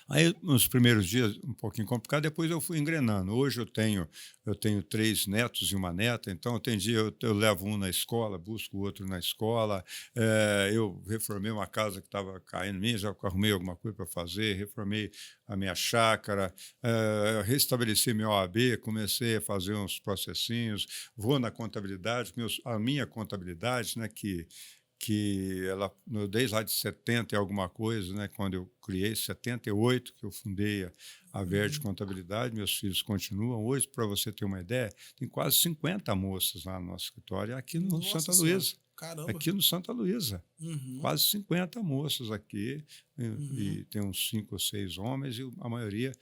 Aí, nos primeiros dias, um pouquinho complicado, depois eu fui engrenando. Hoje eu tenho 3 netos e uma neta, então tem dia eu levo um na escola, busco o outro na escola. Eu reformei uma casa que estava caindo minha, já arrumei alguma coisa para fazer, reformei a minha chácara, restabeleci meu OAB, comecei a fazer uns processinhos, vou na contabilidade, a minha contabilidade, né, que ela, desde lá de 70 e alguma coisa, né, quando eu criei, 78, que eu fundei a Verde Contabilidade, meus filhos continuam. Hoje, para você ter uma ideia, tem quase 50 moças lá no nosso escritório, aqui no Nossa Santa Senhora. Luísa. Caramba. Aqui no Santa Luísa. Uhum. Quase 50 moças aqui, Uhum. e tem uns 5 ou 6 homens, e a maioria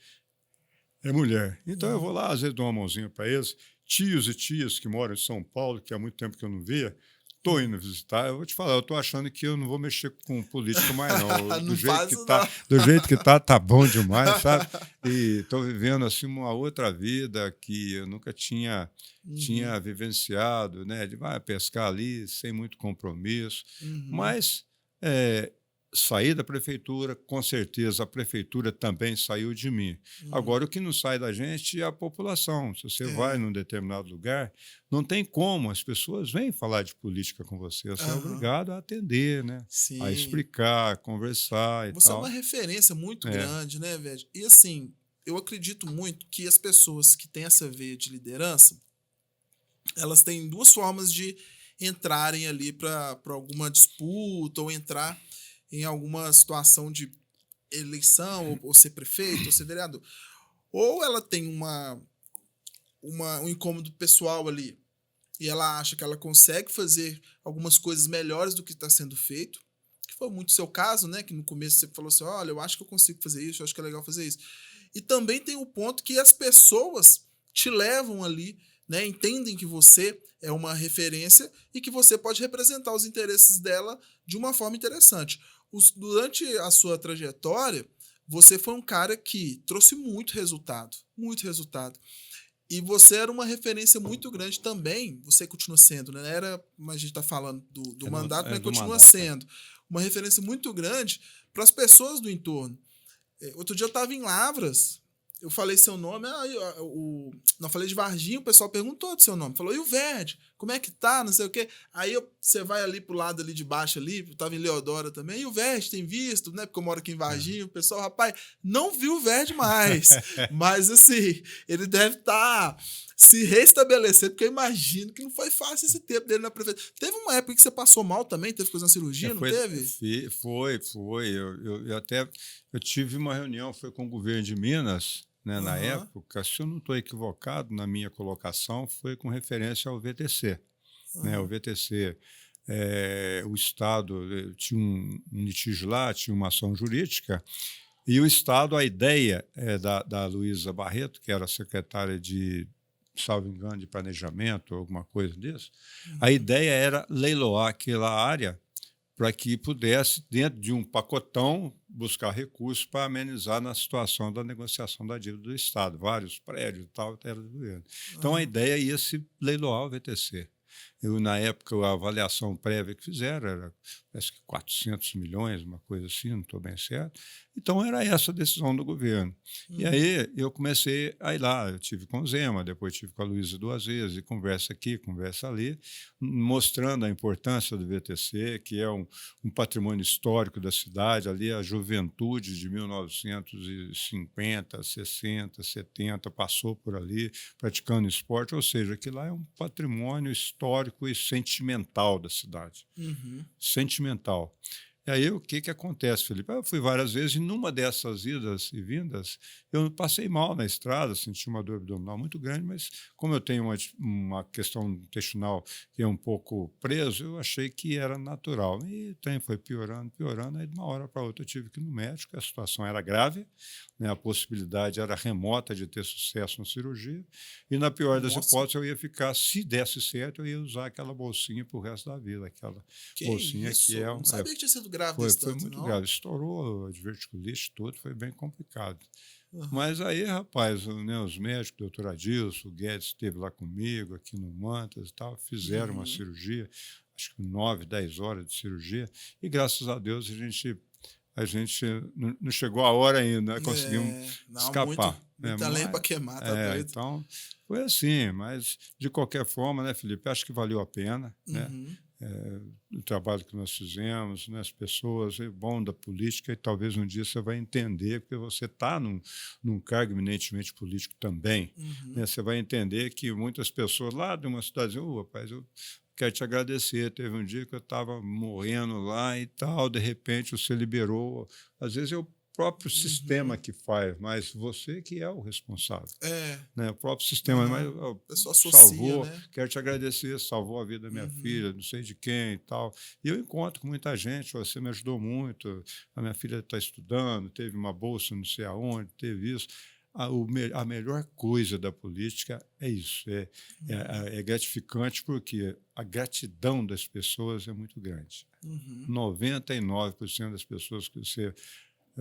é mulher. Então eu vou lá, às vezes dou uma mãozinha para eles, tios e tias que moram em São Paulo, que há muito tempo que eu não via, estou indo visitar. Eu vou te falar, eu estou achando que eu não vou mexer com política mais, não. Do Não jeito faz que isso, tá, não. do jeito que tá bom demais, sabe? E estou vivendo assim uma outra vida que eu nunca tinha Uhum. vivenciado, né? De vai pescar ali sem muito compromisso, Uhum. mas é, saí da prefeitura, com certeza a prefeitura também saiu de mim. Uhum. Agora, o que não sai da gente é a população. Se você vai É. num determinado lugar, não tem como, as pessoas vêm falar de política com você, você é Aham. obrigado a atender, né? A Sim. explicar, a conversar e Você é uma tal. referência muito É, grande, né, velho? E assim, eu acredito muito que as pessoas que têm essa veia de liderança, elas têm duas formas de entrarem ali para alguma disputa ou entrar em alguma situação de eleição, ou ser prefeito, ou ser vereador. Ou ela tem um incômodo pessoal ali e ela acha que ela consegue fazer algumas coisas melhores do que está sendo feito, que foi muito seu caso, né? Que no começo você falou assim: olha, eu acho que eu consigo fazer isso, eu acho que é legal fazer isso. E também tem o ponto que as pessoas te levam ali, né? Entendem que você é uma referência e que você pode representar os interesses dela de uma forma interessante. Durante a sua trajetória, você foi um cara que trouxe muito resultado, muito resultado. E você era uma referência muito grande também, você continua sendo, né? Mas a gente está falando do mandato, mas do continua mandato. sendo uma referência muito grande para as pessoas do entorno. Outro dia eu estava em Lavras, eu falei seu nome, não falei de Varginha, o pessoal perguntou do seu nome, falou, e o Verde, como é que tá, não sei o quê. Aí você vai ali pro lado ali de baixo ali, eu tava em Leodora também, e o Verde tem visto, né, porque eu moro aqui em Varginha, o pessoal, rapaz, não viu o Verde mais, mas assim, ele deve estar se restabelecer, porque eu imagino que não foi fácil esse tempo dele na prefeitura. Teve uma época que você passou mal também, teve que fazer uma cirurgia, não Foi, teve? foi. Eu tive uma reunião, foi com o governo de Minas, né, na Aham, época, se eu não estou equivocado na minha colocação, foi com referência ao VTC. Né? O aham, VTC, o Estado tinha um litígio lá, tinha uma ação jurídica, e o Estado, a ideia da Luísa Barreto, que era secretária de, salvo engano, de planejamento, alguma coisa disso, a uhum, ideia era leiloar aquela área para que pudesse, dentro de um pacotão, buscar recursos para amenizar na situação da negociação da dívida do Estado. Vários prédios e tal, era do governo. Então, a aham. ideia ia se leiloar o VTC. Na época, a avaliação prévia que fizeram era, parece que 400 milhões, uma coisa assim, não estou bem certo. Então, era essa a decisão do governo. E Uhum. aí, eu comecei a ir lá. Eu tive com o Zema, depois tive com a Luísa 2 vezes, e conversa aqui, conversa ali, mostrando a importância do VTC, que é um patrimônio histórico da cidade, ali a juventude de 1950, 60, 70 passou por ali praticando esporte, ou seja, que lá é um patrimônio histórico e sentimental da cidade. Uhum. Sentimental. E aí, o que acontece, Felipe? Eu fui várias vezes e numa dessas idas e vindas, eu passei mal na estrada, senti uma dor abdominal muito grande, mas como eu tenho uma questão intestinal que é um pouco preso, eu achei que era natural. E o trem foi piorando, piorando, aí de uma hora para outra eu tive que ir no médico, a situação era grave, né, a possibilidade era remota de ter sucesso na cirurgia, e na pior das Nossa, hipóteses eu ia ficar, se desse certo, eu ia usar aquela bolsinha para o resto da vida, aquela que bolsinha que isso? Eu não sabia que tinha sido grave foi, desse foi tanto, muito não. grave. Estourou a diverticulite, tudo, foi bem complicado. Aham. Mas aí, rapaz, né, os médicos, o doutor Adilson, o Guedes esteve lá comigo, aqui no Mantas e tal, fizeram uma Uhum. cirurgia, acho que 9, 10 horas de cirurgia, e graças a Deus a gente a gente não chegou a hora ainda, né? Conseguimos Não, escapar. muita lenha para queimar, tá doido. Então, foi assim, mas de qualquer forma, né, Felipe, acho que valeu a pena, né? Uhum. O trabalho que nós fizemos, né, as pessoas, é bom da política, e talvez um dia você vai entender, porque você está num cargo eminentemente político também, né, você vai entender que muitas pessoas lá de uma cidadezinha, rapaz, eu quero te agradecer, teve um dia que eu estava morrendo lá e tal, de repente você liberou, às vezes é o próprio sistema que faz, mas você que é o responsável. Né? O próprio sistema, mas A pessoa associa, salvou, né? quero te agradecer, salvou a vida da minha filha, não sei de quem e tal. E eu encontro com muita gente, você me ajudou muito, a minha filha está estudando, teve uma bolsa não sei aonde, teve isso. A melhor coisa da política é isso, é gratificante porque a gratidão das pessoas é muito grande. 99% das pessoas que você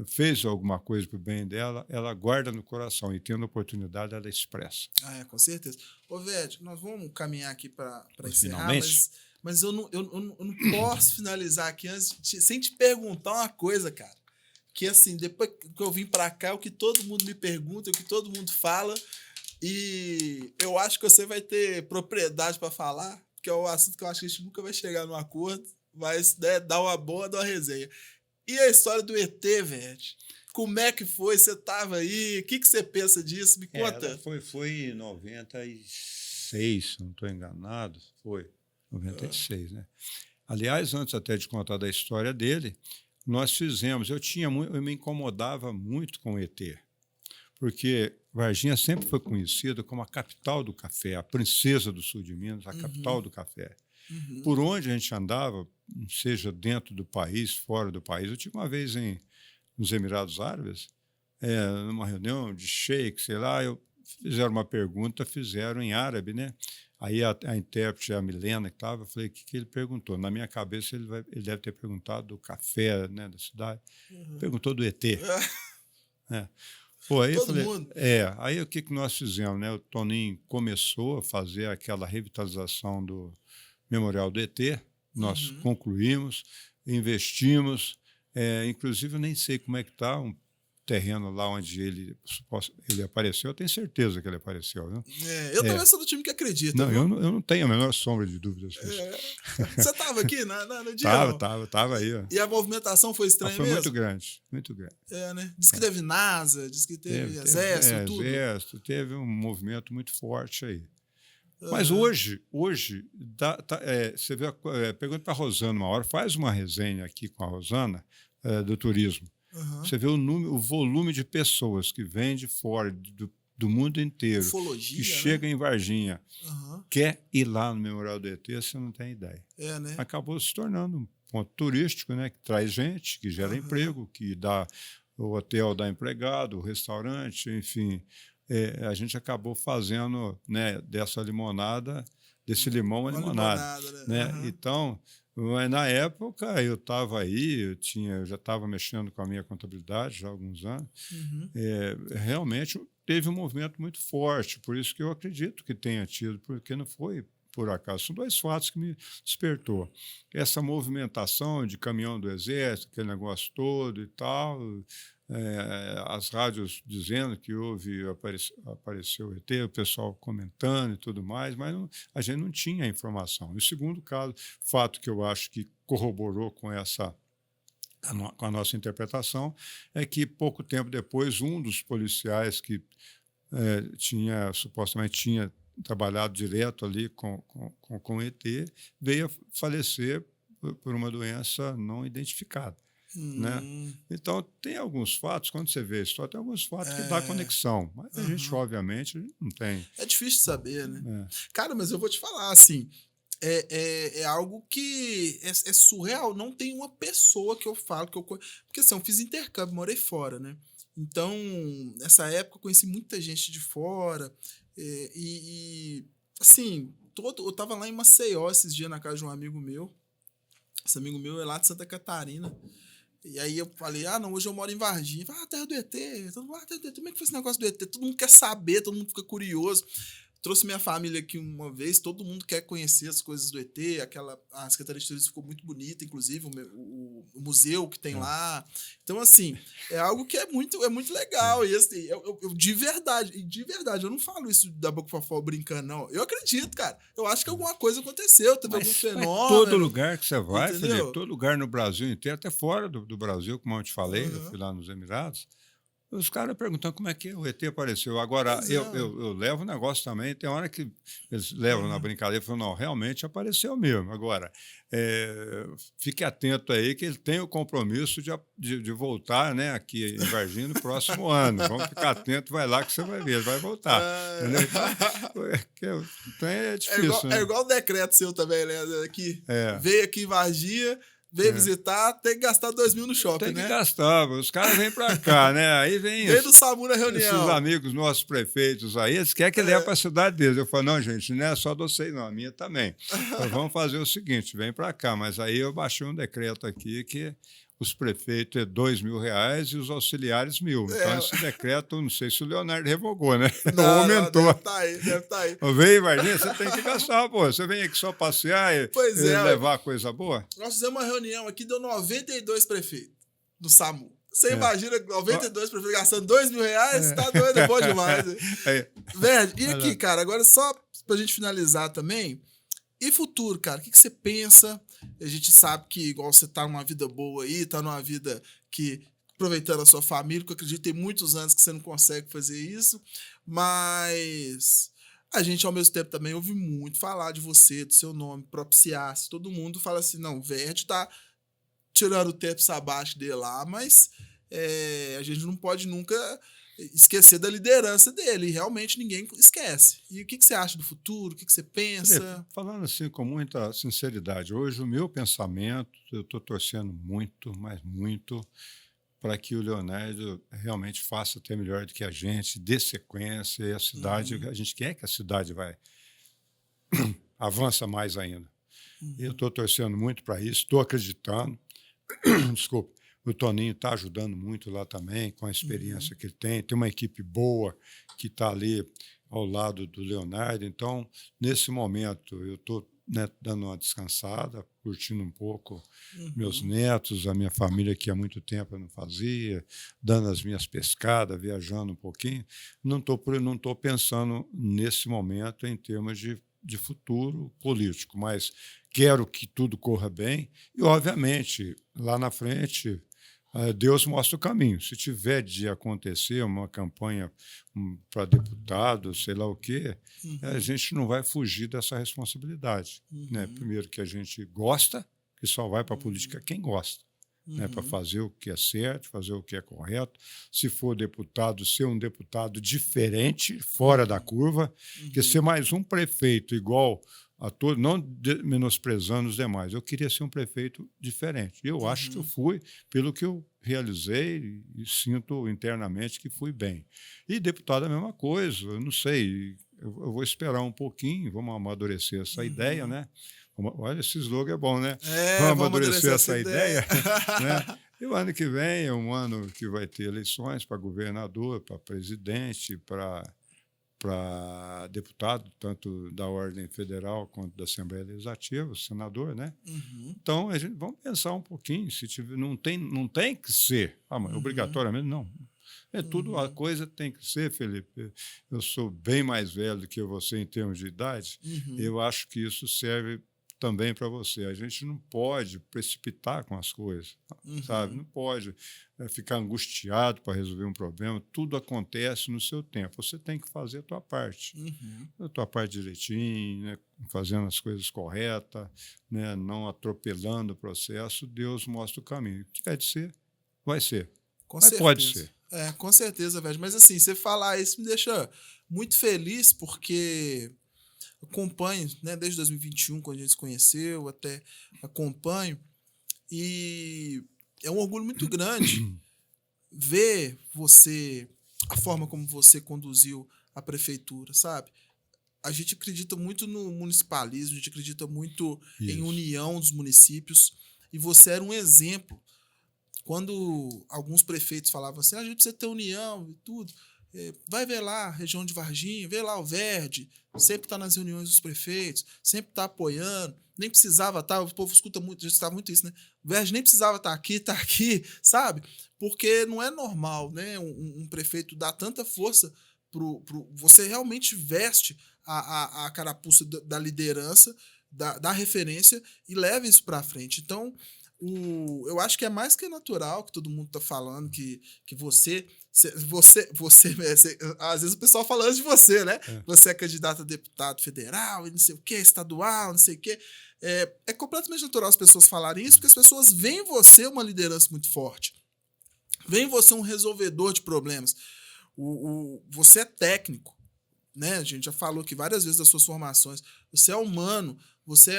fez alguma coisa para o bem dela, ela guarda no coração e, tendo oportunidade, ela expressa. Com certeza. Ô, Vete, nós vamos caminhar aqui para encerrar, Finalmente? mas eu não posso finalizar aqui sem te perguntar uma coisa, cara. Que, assim, depois que eu vim para cá, é o que todo mundo me pergunta, é o que todo mundo fala, e eu acho que você vai ter propriedade para falar, porque é um assunto que eu acho que a gente nunca vai chegar num acordo, mas, né, dá uma boa, dá uma resenha. E a história do ET, Vete? Como é que foi? Você estava aí? O que você pensa disso? Me conta. Ela foi em 96, se não estou enganado. Foi 96, né? Aliás, antes até de contar da história dele, nós fizemos. Eu me incomodava muito com o ET, porque Varginha sempre foi conhecida como a capital do café, a princesa do sul de Minas, a capital do café. Por onde a gente andava, seja dentro do país, fora do país. Eu tive uma vez nos Emirados Árabes, numa reunião de sheik, sei lá, fizeram uma pergunta, fizeram em árabe, né? Aí a intérprete, a Milena, que estava, eu falei, o que ele perguntou? Na minha cabeça, ele deve ter perguntado do café, né, da cidade. Perguntou do ET. Pô, aí Todo eu falei, mundo. Aí o que nós fizemos, né? O Toninho começou a fazer aquela revitalização do Memorial do ET, nós concluímos, investimos, inclusive eu nem sei como é que está um terreno lá onde ele apareceu, eu tenho certeza que ele apareceu. Viu? Eu também sou do time que acredita. Não, eu não tenho a menor sombra de dúvidas. Você estava aqui no dia? Tava aí. Ó. E a movimentação foi estranha foi mesmo? Muito grande, muito grande. Né? Diz que teve NASA, diz que teve exército, tudo. Exército, teve um movimento muito forte aí. Mas hoje você vê, pergunta para a Rosana uma hora, faz uma resenha aqui com a Rosana do turismo. Você vê o volume de pessoas que vêm de fora, do mundo inteiro, ufologia, que chega em Varginha, quer ir lá no Memorial do ET, você não tem ideia. Né? Acabou se tornando um ponto turístico, né, que traz gente, que gera emprego, que dá o hotel dá empregado, o restaurante, enfim. A gente acabou fazendo, né, dessa limonada, desse limão uma limonada. Né? Então, na época, eu estava aí, eu já estava mexendo com a minha contabilidade já há alguns anos. Realmente teve um movimento muito forte, por isso que eu acredito que tenha tido, porque não foi por acaso. São dois fatos que me despertou. Essa movimentação de caminhão do Exército, aquele negócio todo e tal, as rádios dizendo que apareceu o ET, o pessoal comentando e tudo mais, mas a gente não tinha informação. E o segundo fato que eu acho que corroborou com a nossa interpretação é que, pouco tempo depois, um dos policiais que supostamente tinha trabalhado direto ali com o ET veio a falecer por uma doença não identificada. Né? Então, tem alguns fatos, quando você vê a história, tem alguns fatos que dá conexão, mas a gente, obviamente, não tem. É difícil saber, né? Cara, mas eu vou te falar, assim, é algo que é surreal. Não tem uma pessoa que eu falo que eu... Porque, assim, eu fiz intercâmbio, morei fora, né? Então, nessa época, eu conheci muita gente de fora assim, eu tava lá em Maceió esses dias na casa de um amigo meu. Esse amigo meu é lá de Santa Catarina. E aí eu falei, não, hoje eu moro em Varginha. Terra do ET. Todo mundo, terra do ET. Como é que foi esse negócio do ET? Todo mundo quer saber, todo mundo fica curioso. trouxe minha família aqui uma vez, todo mundo quer conhecer as coisas do ET, a Secretaria de Turismo ficou muito bonita, inclusive, o museu que tem lá. Então, assim, é algo que é muito legal. E assim, eu de verdade, eu não falo isso da boca pra fora brincando, não. Eu acredito, cara. Eu acho que alguma coisa aconteceu, teve algum fenômeno. Todo lugar que você vai, entendeu? Felipe, todo lugar no Brasil inteiro, até fora do Brasil, como eu te falei, eu Uhum. fui lá nos Emirados, os caras perguntando como é que o ET apareceu. Agora, Pois eu levo o negócio também, tem hora que eles levam na brincadeira e falam, não, realmente apareceu mesmo. Agora, fique atento aí que ele tem o compromisso de voltar, né, aqui em Varginha no próximo ano. Vamos ficar atento, vai lá que você vai ver, ele vai voltar. Entendeu? Então é difícil, né? É igual o decreto seu também, né? Que É. veio aqui em Varginha, veio visitar, tem que gastar 2 mil no shopping, Tem que né? gastar, os caras vêm para cá, né? Aí vem Veio do SAMU na esses reunião. amigos nossos prefeitos aí, eles querem que leve para a cidade deles. Eu falo, não, gente, não é só de vocês, não, a minha também. Então, vamos fazer o seguinte, vem para cá. Mas aí eu baixei um decreto aqui que os prefeitos é R$2.000 e os auxiliares 1.000. Então, esse decreto, não sei se o Leonardo revogou, né? Não, aumentou. Deve tá aí. Vem, Varginha, você tem que gastar, pô. Você vem aqui só passear e levar coisa boa? Nós fizemos uma reunião aqui, deu 92 prefeitos do SAMU. Você imagina 92 prefeitos gastando R$2.000? Tá doido, é bom demais. Verde, e aqui, cara, agora só pra gente finalizar também, e futuro, cara, o que você pensa? A gente sabe que, igual você tá numa vida boa aí, tá numa vida que, aproveitando a sua família, que eu acredito que tem muitos anos que você não consegue fazer isso, mas a gente, ao mesmo tempo, também ouve muito falar de você, do seu nome, propiciasse. Todo mundo fala assim, não, o Verde tá tirando o tempo sabático dele lá, mas a gente não pode nunca esquecer da liderança dele. E realmente ninguém esquece. E o que você acha do futuro? O que você pensa? Felipe, falando assim com muita sinceridade, hoje o meu pensamento, eu estou torcendo muito, mas muito, para que o Leonardo realmente faça até melhor do que a gente, dê sequência, e a cidade, a gente quer que a cidade vai avança mais ainda. Eu estou torcendo muito para isso, estou acreditando. Desculpa. O Toninho está ajudando muito lá também, com a experiência que ele tem. Tem uma equipe boa que está ali ao lado do Leonardo. Então, nesse momento, eu estou dando uma descansada, curtindo um pouco meus netos, a minha família que há muito tempo eu não fazia, dando as minhas pescadas, viajando um pouquinho. Não estou pensando nesse momento em termos de futuro político, mas quero que tudo corra bem e, obviamente, lá na frente, Deus mostra o caminho. Se tiver de acontecer uma campanha para deputado, sei lá o quê, a gente não vai fugir dessa responsabilidade. Né? Primeiro que a gente gosta, que só vai para a política quem gosta. Né, para fazer o que é certo, fazer o que é correto. Se for deputado, ser um deputado diferente, fora da curva, que ser mais um prefeito igual a todos, não menosprezando os demais. Eu queria ser um prefeito diferente. Eu acho que eu fui, pelo que eu realizei, e sinto internamente que fui bem. E deputado é a mesma coisa, eu não sei, eu vou esperar um pouquinho, vamos amadurecer essa ideia, né? Olha, esse slogan é bom, né? Vamos amadurecer essa ideia. Né? E o ano que vem é um ano que vai ter eleições para governador, para presidente, para deputado, tanto da ordem federal quanto da Assembleia Legislativa, senador, né? Então, vamos pensar um pouquinho, se tiver, não tem que ser, mas obrigatoriamente não. Tudo, a coisa tem que ser, Felipe. Eu sou bem mais velho do que você em termos de idade, eu acho que isso serve também para você. A gente não pode precipitar com as coisas, sabe? Não pode ficar angustiado para resolver um problema. Tudo acontece no seu tempo. Você tem que fazer a tua parte. A tua parte direitinho, né? Fazendo as coisas corretas, né? Não atropelando o processo. Deus mostra o caminho. O que tiver de ser, vai ser. Mas pode ser. Com certeza, velho. Mas assim, você falar isso me deixa muito feliz, porque acompanho, né, desde 2021, quando a gente se conheceu, até acompanho, e é um orgulho muito grande ver você, a forma como você conduziu a prefeitura, sabe? A gente acredita muito no municipalismo, a gente acredita muito em união dos municípios, e você era um exemplo. Quando alguns prefeitos falavam assim, a gente precisa ter união e tudo, Vai ver lá a região de Varginha, vê lá o Verde, sempre está nas reuniões dos prefeitos, sempre está apoiando, nem precisava estar, o povo escuta muito, já escutava muito isso, né? O Verde nem precisava estar aqui, está aqui, sabe? Porque não é normal, né? Um prefeito dar tanta força você realmente veste a carapuça da liderança, da referência e leva isso para frente. Então, eu acho que é mais que natural que todo mundo está falando que você às vezes o pessoal falando de você, né? É. Você é candidato a deputado federal e não sei o que, estadual, não sei o que. É completamente natural as pessoas falarem isso, porque as pessoas veem em você uma liderança muito forte. Veem em você um resolvedor de problemas. Você é técnico, né? A gente já falou aqui várias vezes das suas formações. Você é humano, você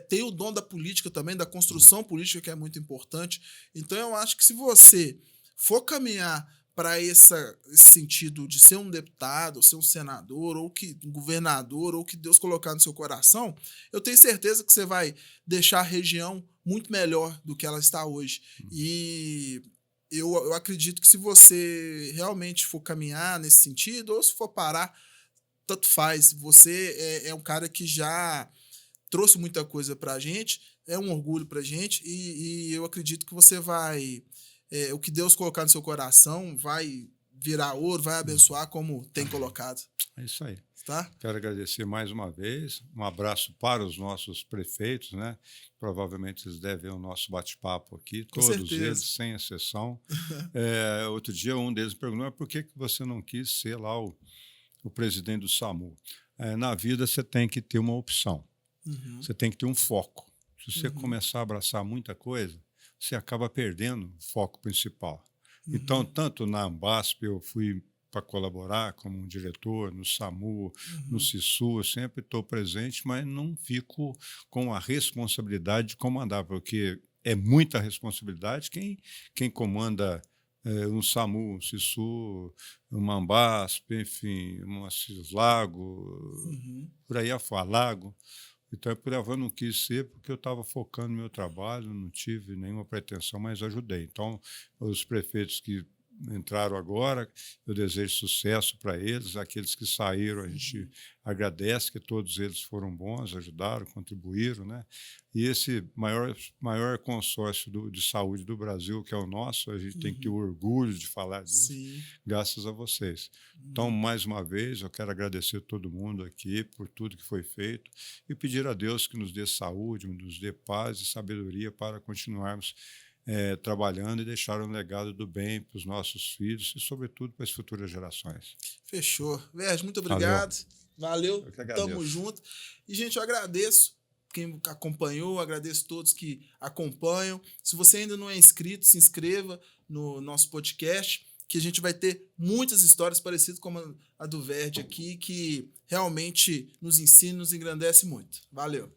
tem o dom da política também, da construção política, que é muito importante. Então, eu acho que se você for caminhar para esse sentido de ser um deputado, ou ser um senador, ou um governador, ou que Deus colocar no seu coração, eu tenho certeza que você vai deixar a região muito melhor do que ela está hoje. E eu acredito que se você realmente for caminhar nesse sentido, ou se for parar, tanto faz. Você é um cara que já trouxe muita coisa pra gente, é um orgulho pra gente, e eu acredito que você vai... o que Deus colocar no seu coração vai virar ouro, vai abençoar como tem colocado. É isso aí. Tá? Quero agradecer mais uma vez. Um abraço para os nossos prefeitos, né? Provavelmente eles devem ver o nosso bate-papo aqui, Com todos certeza. eles, sem exceção. Outro dia, um deles perguntou: mas por que você não quis ser lá o presidente do SAMU? Na vida, você tem que ter uma opção. Uhum. Você tem que ter um foco. Se você começar a abraçar muita coisa, você acaba perdendo o foco principal. Então, tanto na Ambasp, eu fui para colaborar como um diretor, no SAMU, no SISU, eu sempre estou presente, mas não fico com a responsabilidade de comandar, porque é muita responsabilidade. Quem comanda um SAMU, um SISU, uma Ambasp, enfim, uma Cislago, por aí afora, Lago. Então, por aí eu não quis ser, porque eu estava focando no meu trabalho, não tive nenhuma pretensão, mas ajudei. Então, os prefeitos que entraram agora, eu desejo sucesso para eles. Aqueles que saíram, a gente agradece, que todos eles foram bons, ajudaram, contribuíram, né? E esse maior consórcio de saúde do Brasil, que é o nosso, a gente tem que ter orgulho de falar disso, graças a vocês. Então, mais uma vez, eu quero agradecer a todo mundo aqui por tudo que foi feito e pedir a Deus que nos dê saúde, nos dê paz e sabedoria para continuarmos trabalhando e deixar um legado do bem para os nossos filhos e, sobretudo, para as futuras gerações. Fechou. Verde, muito obrigado. Valeu. Tamo junto. E, gente, eu agradeço quem acompanhou, agradeço todos que acompanham. Se você ainda não é inscrito, se inscreva no nosso podcast, que a gente vai ter muitas histórias parecidas como a do Verde aqui, que realmente nos ensina e nos engrandece muito. Valeu.